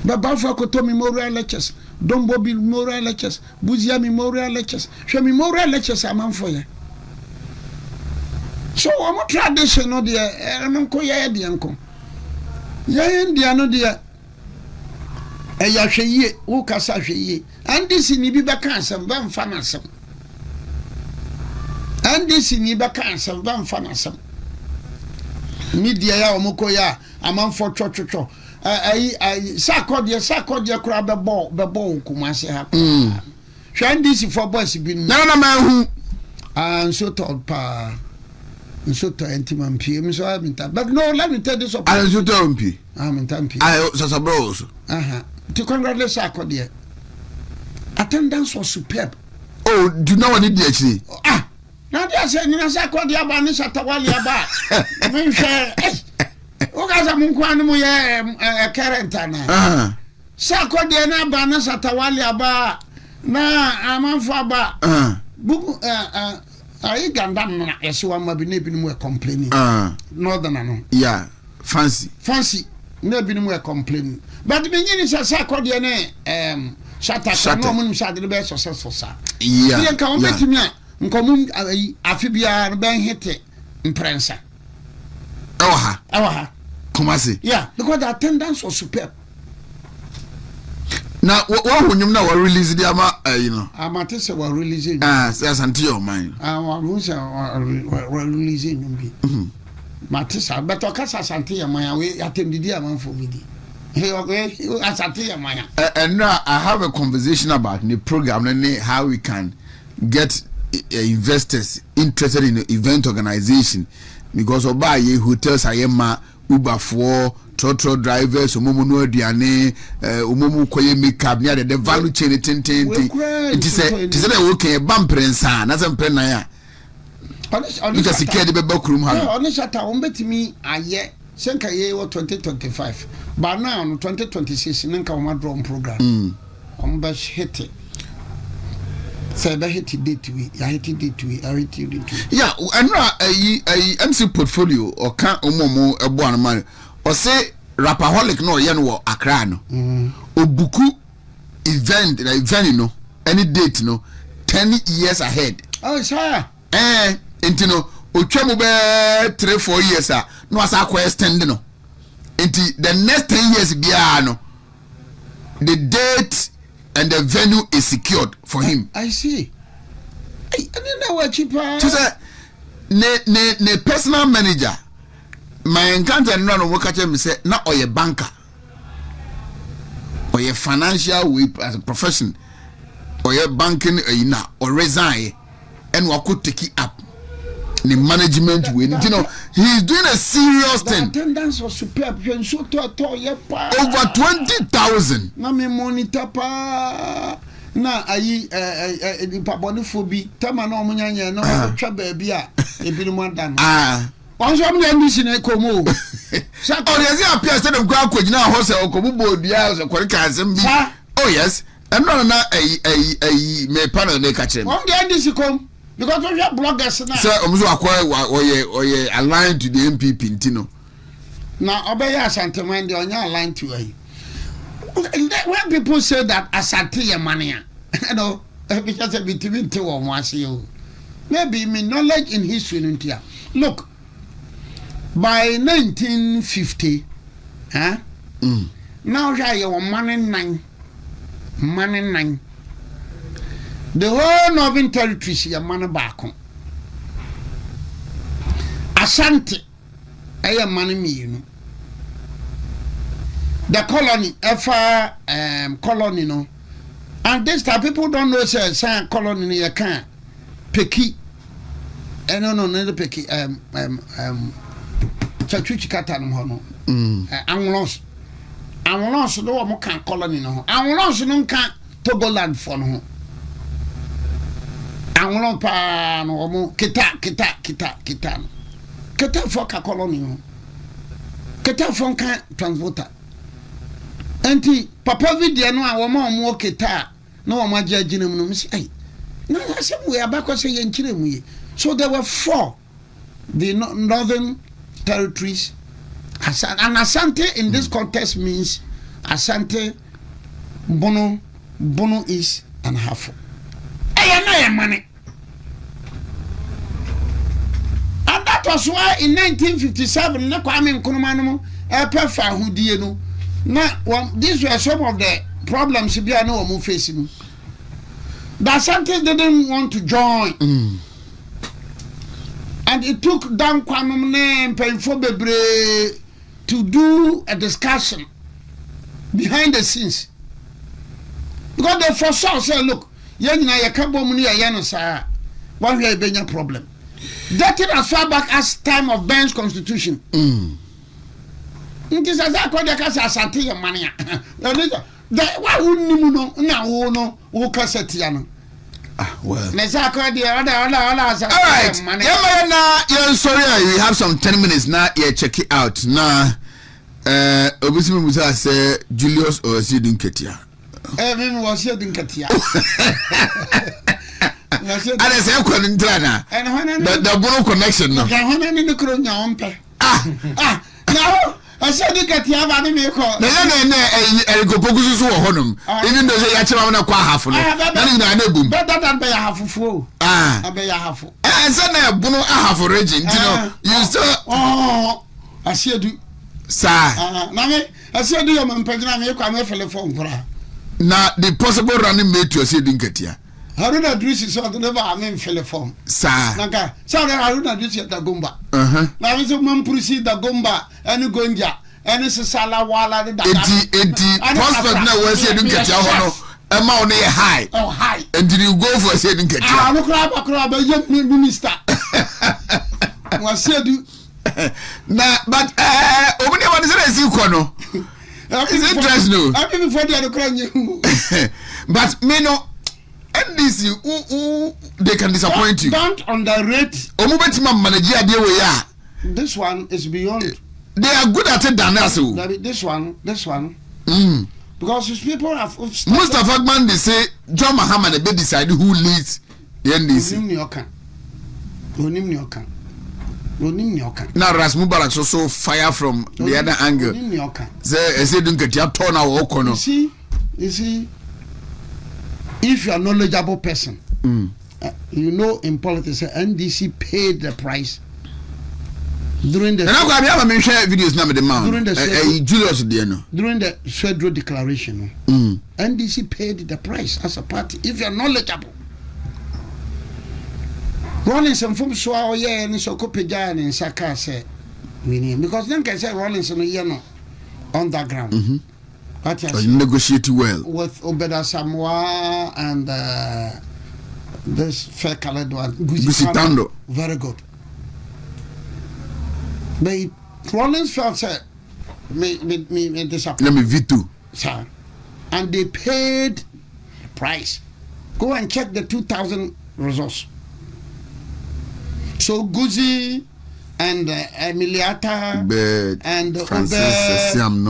But Balfour told me memorial lectures, Dombo Bill memorial lectures, Buzia memorial lectures, show memorial lectures a man for you. So I'm a tradition, no dear, and Uncle Yadi Uncle. Yan Diano dear, a Yashaye, Ukasashi, and this in Ibibacans and Van Fanasam. And this in Ibacans and Van Fanasam. Media Mokoya, a man for Chocho. I sakodia crab the ball kumasi happen. This for boys been no man who and so told pa and so to anti-man PM so I've been but no let me tell this up. I so don't be. I'm in time. I bros. To congratulate sakodia. Attendance was superb. Oh, do you know what it did? Now they are saying sakodia banisha tawali aba. Me share Okaza munkwanu mu ye current Sakodia na ba na satawali aba na amanfo aba bugu ayi gandam na yesiwa ma bi na bi mu complaining northern no yeah fancy na bi mu complaining but me nyini sakodia ne shata no munum shade be successful sa yeah ka on betimi a nkomum afibia ben hete imprensa Awaha. Kumasi. Yeah, because the attendance was superb. Now, what when you know we release the you know? Amatese were releasing. Ashanti your mind. Were releasing you. Matisa, but Okasa Ashanti your mind. We attended the amount for video. Hey, Ashanti your mind. And now I have a conversation about the program and how we can get investors interested in the event organization. Because obaye hotels ayema Uber for trotro drivers omomu no aduane omomu koye makeup near the value chain it is a okay bamprensa na sempre na ya because security be bakrum ha on shata on betimi aye senka ye 2025 but now 2026 nka o ma draw program on ba hit say ba hit date we ya hit date we ya hit date yeah and MC portfolio or kan omomo ebo anman o say rapaholic no ye no Accra no obuku event no any date no 10 years ahead oh sir entino otwamu be 3-4 years no asa ko extend no enti the next 10 years bia no the date and the venue is secured for him. I see. I didn't know what cheaper. So say ne personal manager my encounter no work at me say na or your banker or your financial whip as a profession or your banking or resign and we could take it up the management way. You know, he's doing a serious thing. Attendance was superb. Over 20,000. Na me monitor pa na ayi pabonifobi tama na omunyanya na twa baby a ebiru manda no. Onso am na ndisi na komo. Sa o dey say appear say dem kwa kwagina ho se okobu bodia so kwere ka asem bi. Oh yes. And no na me panel dey catch him. On dey ndisi kom. Because we have bloggers now. Sir, Omuzo Akwa oye aligned to the MPP Ntino. Now Obeya Ashanti man they are aligned to a. When people say that Ashanti your money, you know, because between two or one you. Maybe me knowledge in history in India. Look, by 1950, now you are money 9. The whole Northern Territory is a man back on. Ashanti, I am money me, you know. The colony, colony, no. And this time people don't know say colony you can Peki no the peki Chachuchi kata no ho no Anglons no wo kan colony no ho Anglons no kan Togoland for no ho Anglon pa no mo kita no kita for ka colony no kita for kan transporter enti papa video no a wo ma mo kita no wo ma agina mu no mi say na say we abakọ say ye nkire mu ye. So there were 4 the northern territories. And Ashanti in this context means Ashanti, Bono East, and Hafo. Money. And that was why in 1957, these were some of the problems we are facing. The Ashanti didn't want to join. And it took Dan Kwamene Bebre to do a discussion behind the scenes. Because they foresaw, say, look, you can't money a one way a problem. Dated as far back as time of Ben's constitution. It is as I call the Ashanti money. Why wouldn't you know now? Who can set Tiano? Well. All right. Yeah, sorry, we have some 10 minutes now. Yeah, check it out. Now, obviously, we say Julius or Sidin Ketia. Maybe was Sidin Ketia. And I say, and the Bono connection. No. I said you get here by me call. I go focus so honum. Even though they actually want to quite half of it. Better than pay half of fool. I pay half. And so now Bono half of region, you still. Oh, I see you. Sir, Mammy, I said you am pregnant. You come for the phone. Now the possible running mate to a city get here. How did I do this? So never I mean telephone. Sir, Naka, sorry, I do not do it at Gumba. Now is a man proceed the Gumba and Gonja and it's a Sala Walla. The prospect now was here to get your amount high. Oh, high. And did you go for a setting get you? I look like a young minister. Was said you. Nah, but only one is a Zukono. It's interesting. I'm even for the other. But me no. NDC, they can disappoint you. Don't underrate. This one is beyond. They are good at it than us. This one. Because these people have. Most of Agman, they say John Mahama, they decide who leads the NDC. Now Rasmubarak also fire from the other angle. Say don't get your turn our corner. You see. If you are a knowledgeable person, you know in politics, NDC paid the price during the. And I'm going to share videos now with the man. During the Federal Declaration, NDC paid the price as a party. If you are knowledgeable, Rawlinson from Swao, yeah, and so Copejan and Saka said, we need because then can say Rawlinson, you know, underground. Negotiate well with Obeda Samoa and this fair colored one Gusitando. Very good. But Rollins felt said me disappointed. Let me V2. Sir. And they paid price. Go and check the 2000 results. So Guzi and Emiliata and Francis and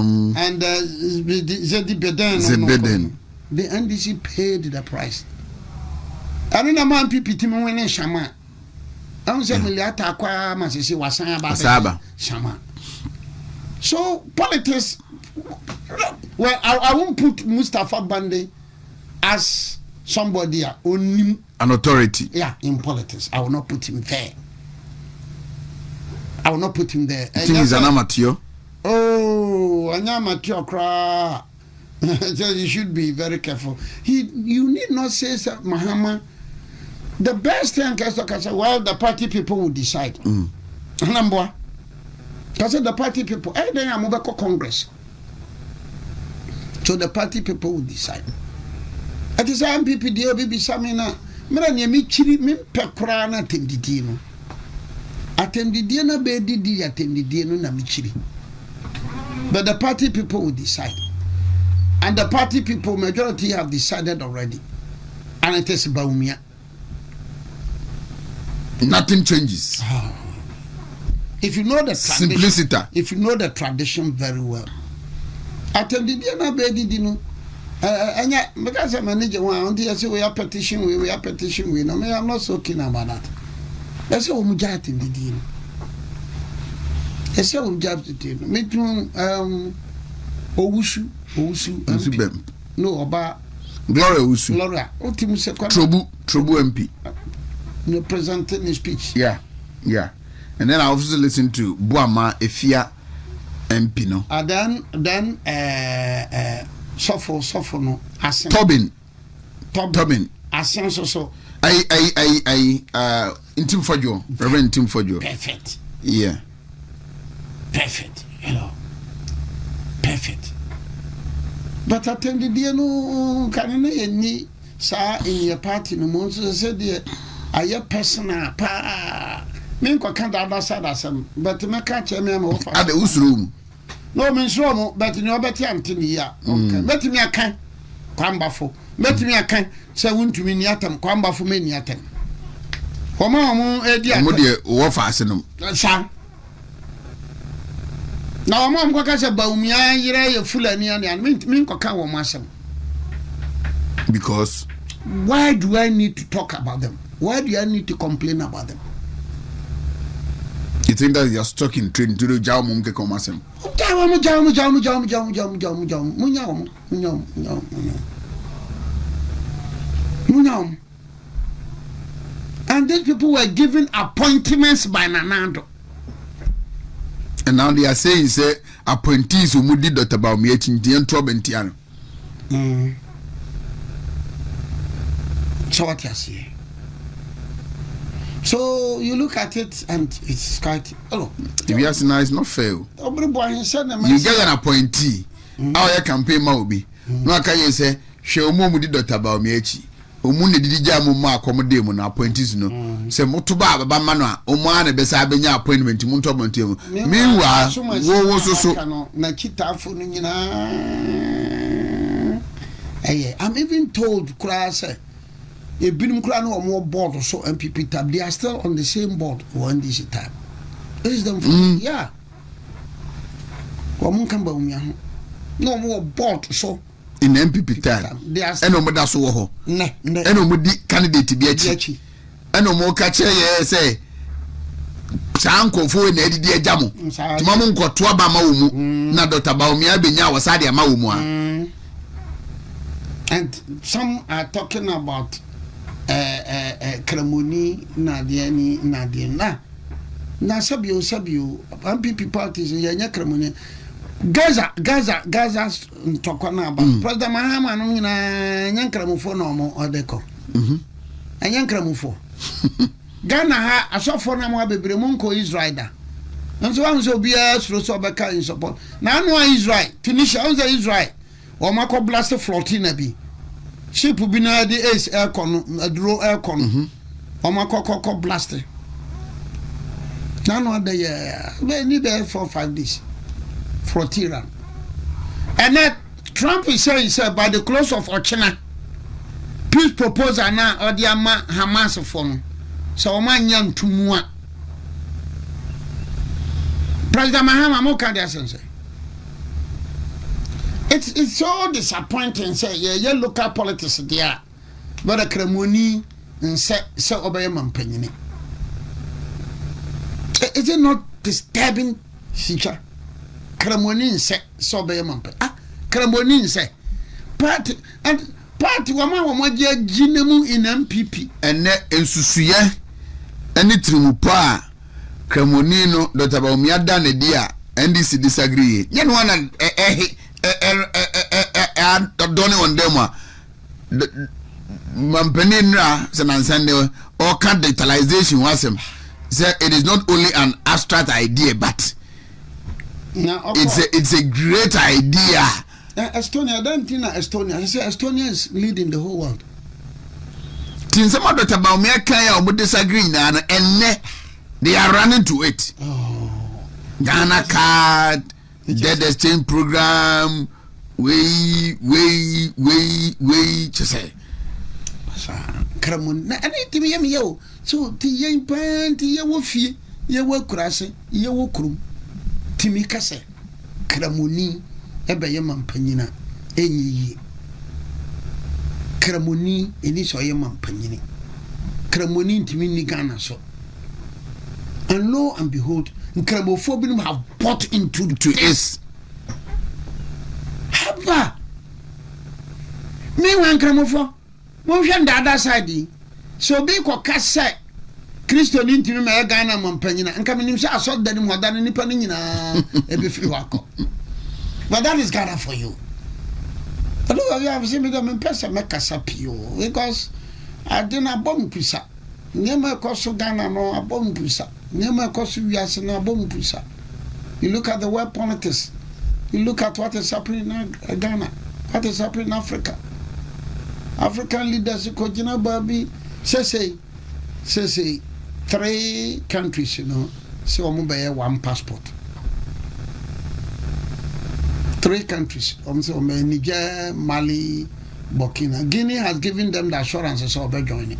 Zedibeden. The NDC paid the price. I don't know man PPT winning Shama. I don't say Emiliata Aqua Masisi Wasaba Shama. So politics. Well, I won't put Mustafa Bande as somebody an authority. Yeah, in politics. I will not put him there. I will not put him there. I think he's an amateur. Oh, an amateur cry. You should be very careful. You need not say Mahama. The best thing can say, well, the party people will decide. Number one. Because the party people, then I'm over Congress. So the party people will decide. At the same people, they will be Samina. Miranya Michiri, Mimpekrana Tinditino. Attended na be didi attended no na michiri. But the party people will decide. And the party people, majority have decided already. And it is Baumia. Nothing changes. If you know the tradition, simplicity. If you know the tradition very well. Attended na be didi no. And yet, because I'm manager one, I say we are petition, we are petition, we know. I'm not so keen about that. That's how we get in the deal. That's how we get in the deal. Me too, Owusu, MP. No, about Gloria Owusu. Gloria, Trobu MP. No, presenting his speech. Yeah. And then I also listen to Buama Efia MP, no. And then, Suffer, no. Tobin. Asen so. Intim Fojo, Reverend Intim Fojo. Perfect. Yeah. Perfect. Perfect. But attended the no can any sa in your party no more said dear I personal pa me can't understand some but me catch me am off at the room. No means wrong but no better until ya okay let me a can kwambafo let me a can say won to me niatam kwambafo me niatam Omo edi mo de wo fa ase no sa na omo am kwaka se Baumia yire ye fulani an me nkoka wo masem because why do I need to talk about them? Why do I need to complain about them? You think that you're stuck in train to do jaw mum ke komasem? Munyam. And these people were given appointments by Nanado. And now they are saying say appointees who mudi Dr. Baumia Chintian Trobentiano. So what you see? So you look at it and it's quite if you ask now it's not fair. You get an appointee. Our campaign maubi. No can you say she mudi Dr. Baumia. Omuni didi jamu ma accommodate mu na appointees no se motoba baba ma no a omane be sa benya appointment mu nto bonte mu meanwhile wo so na kitafo no nyina I'm even told kura say ebinum kura no omo board so MPP tab they are still on the same board one this time is them yeah omo kan ba umia ho no omo board so in MPP time eno mo da so wo ho eno mo di candidate bi achi eno mo ka che ye say sankofo na edidi agya mo tuma mo nkoto aba ma wo mu na Dr. Baumia benya wasade ama wo mu a and some are talking about Kramoni na de ni na de na sabio MPP parties yenya Kramoni Gaza ntokwana aba President Mahama no nyina nyankramufo no mo odeko nyankramufo Ghana ha asofo na mo abebre mo nko Israel da nso wanso bia suro so beka in support na no Israel Tunisia on Israel o makọ blast floating na bi ship bi na di ace aircon aduro aircon o makọ blast na no ada ya be ni be 4-5 days for Iran. And then Trump is saying by the close of Ochina, peace proposal now or the Hamas phone. So man young to mua. President Mahama Mokadi sense. It's so disappointing. Say yeah, local politics there, but a Kremoni and say obey man penny. Is it not disturbing feature? Kramoni say so be mampe Kramoni say party wama wamaje ginemu in MPP ene ensusuye ene trimupa Kramoni no Dr. Baumia da ne dia NDC disagree ye no na doni on dem a mampeni nra se nansande or can digitalization wasem say it is not only an abstract idea but it's a great idea. Estonia, don't think Estonia. I say Estonia is leading the whole world. Tinsa Dr. Baumia kaya omo disagree na enne They are running to it. Oh. Ghana card, dead exchange program, we just say. Kramun, na anything yam yo. So tiyen pan tiye wo fie, ye wo kurase, ye wo krum. Timi kase. Kramuni ebe mampanyina enyi. Kramuni eni so ye mampanyini. Kramuni ntimi ni Ghana so. And lo and behold, Nkramofobinum have bought into this. Haba. Me wan Nkramofo. Mo hwe the other side. So be ko kase Kristo ni ntimi ma Ghana mampanyina. Nka menim se asod dani mo dani nipa ni nyina e be firi wako. But that is Ghana for you. I don't have seen me them person make us appeal because I didn't bomb pisa. Never cost Ghana no a bomb pisa. Never cost you as a bomb pisa. You look at the world politics. You look at what is happening in Ghana. What is happening in Africa. African leaders, Kojina Babi, say 3 countries, you know, say one passport. 3 countries, Niger, Mali, Burkina. Guinea has given them the assurance of joining.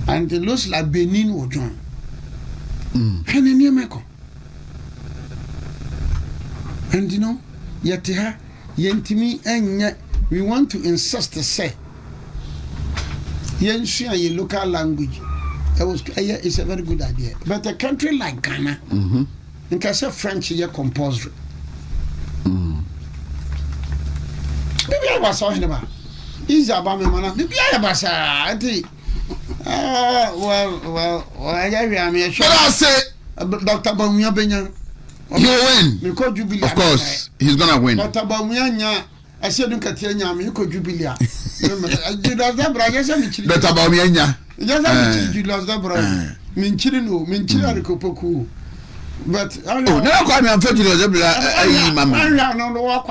And it looks like Benin will join. And you know, yetiha, yentimi, and we want to insist to say, Yenshi and your local language. It's a very good idea. But a country like Ghana, in case of French, is compulsory. Maybe I was talking about. Is about me, man. Maybe I was well, I say, Dr. Bamia Benya. You win. Of course, he's gonna win. Dr. Bamia, I said, look at Yanya, you could jubilee. Dr. Bamia. You lost the brother. Minchino, Kopoku. But I don't know why I'm afraid to Mamma. I don't know what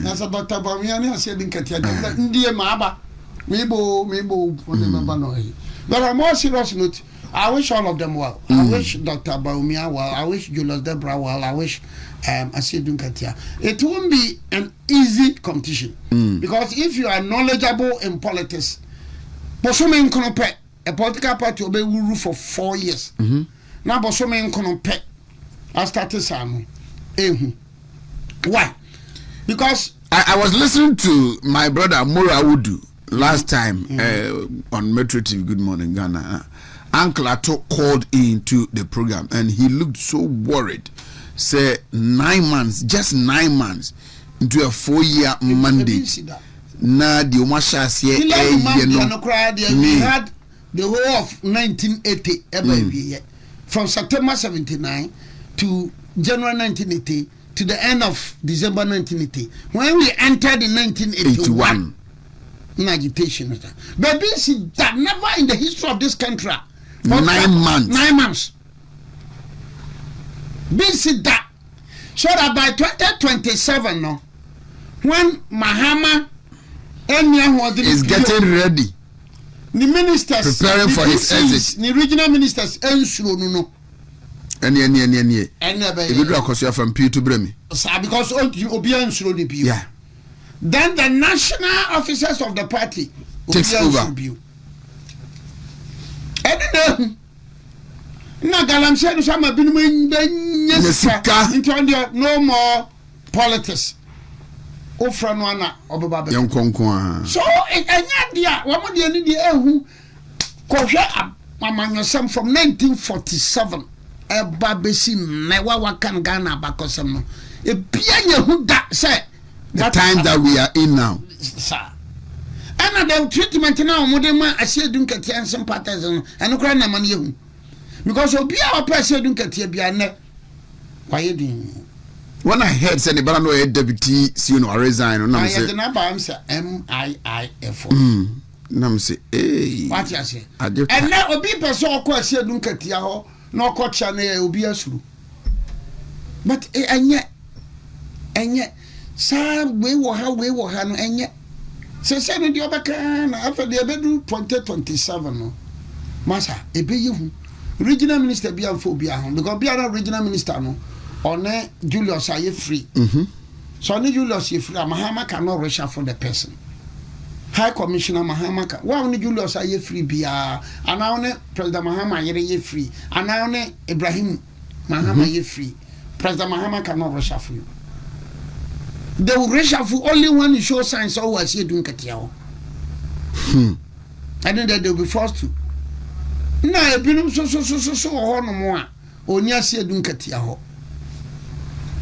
that's about Tabamiani. I said, in Katia, dear Maba, maybe, but I'm more serious note. I wish all of them well. I wish Dr. Baumia well. I wish Julius Debra well. I wish Asidun Katia. It won't be an easy competition because if you are knowledgeable in politics, Bosume Nkonope, a political party will be rule for 4 years. Now Bosume Nkonope, I started some. Why? Because I was listening to my brother Mura Udu last time on Metro TV. Good morning, Ghana. Uncle Ato called into the program and he looked so worried. Say 9 months, just 9 months into a 4-year mandate. Na the Omashas here, we had the whole of 1980 from September 79 to January 1980 to the end of December 1980. When we entered in 1981, agitation. But this is that never in the history of this country. 9 months. 9 months. Basic that. So that by 2027 now, when Mahama is getting ready, the ministers preparing for his exit, the regional ministers no. From P to Bremi. Because yeah. Then the national officers of the party takes over. No more politics. So from 1947 the time that we are in now. And the treatment now, Modema, I see don't get some patterns and cry na money. Because you'll be our person, don't get here. Why you doing? When I heard said the Barano deputy, see you resign, and I said, MIIF. Nam say, eh, what you say? And now a people so question don't get here, no coach and will be a through. But and yet, some we will have, and yet. say no the obaka na after the bedu 2027 no masa ebeye hu regional minister bia mfo bia ho because bia na regional minister no one Julius aye free so ne Julius ye free Mahama cannot reshuffle the person. High Commissioner Mahama ka wa ne Julius aye free bia ana one President Mahama ye free ana one Ibrahim Mahama ye free. President Mahama cannot reshuffle you. They will reshuffle only when you show signs of what you're doing. And then they will be forced to. Now, if you so on more, only I see doing Katiaho.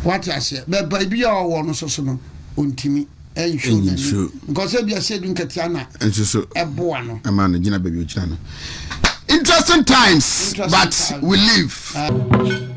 What I say, but baby, I want so no, untimi, and you because if you say doing Katiana, and so a boano, a man, Gina baby, China. Interesting times, but we live.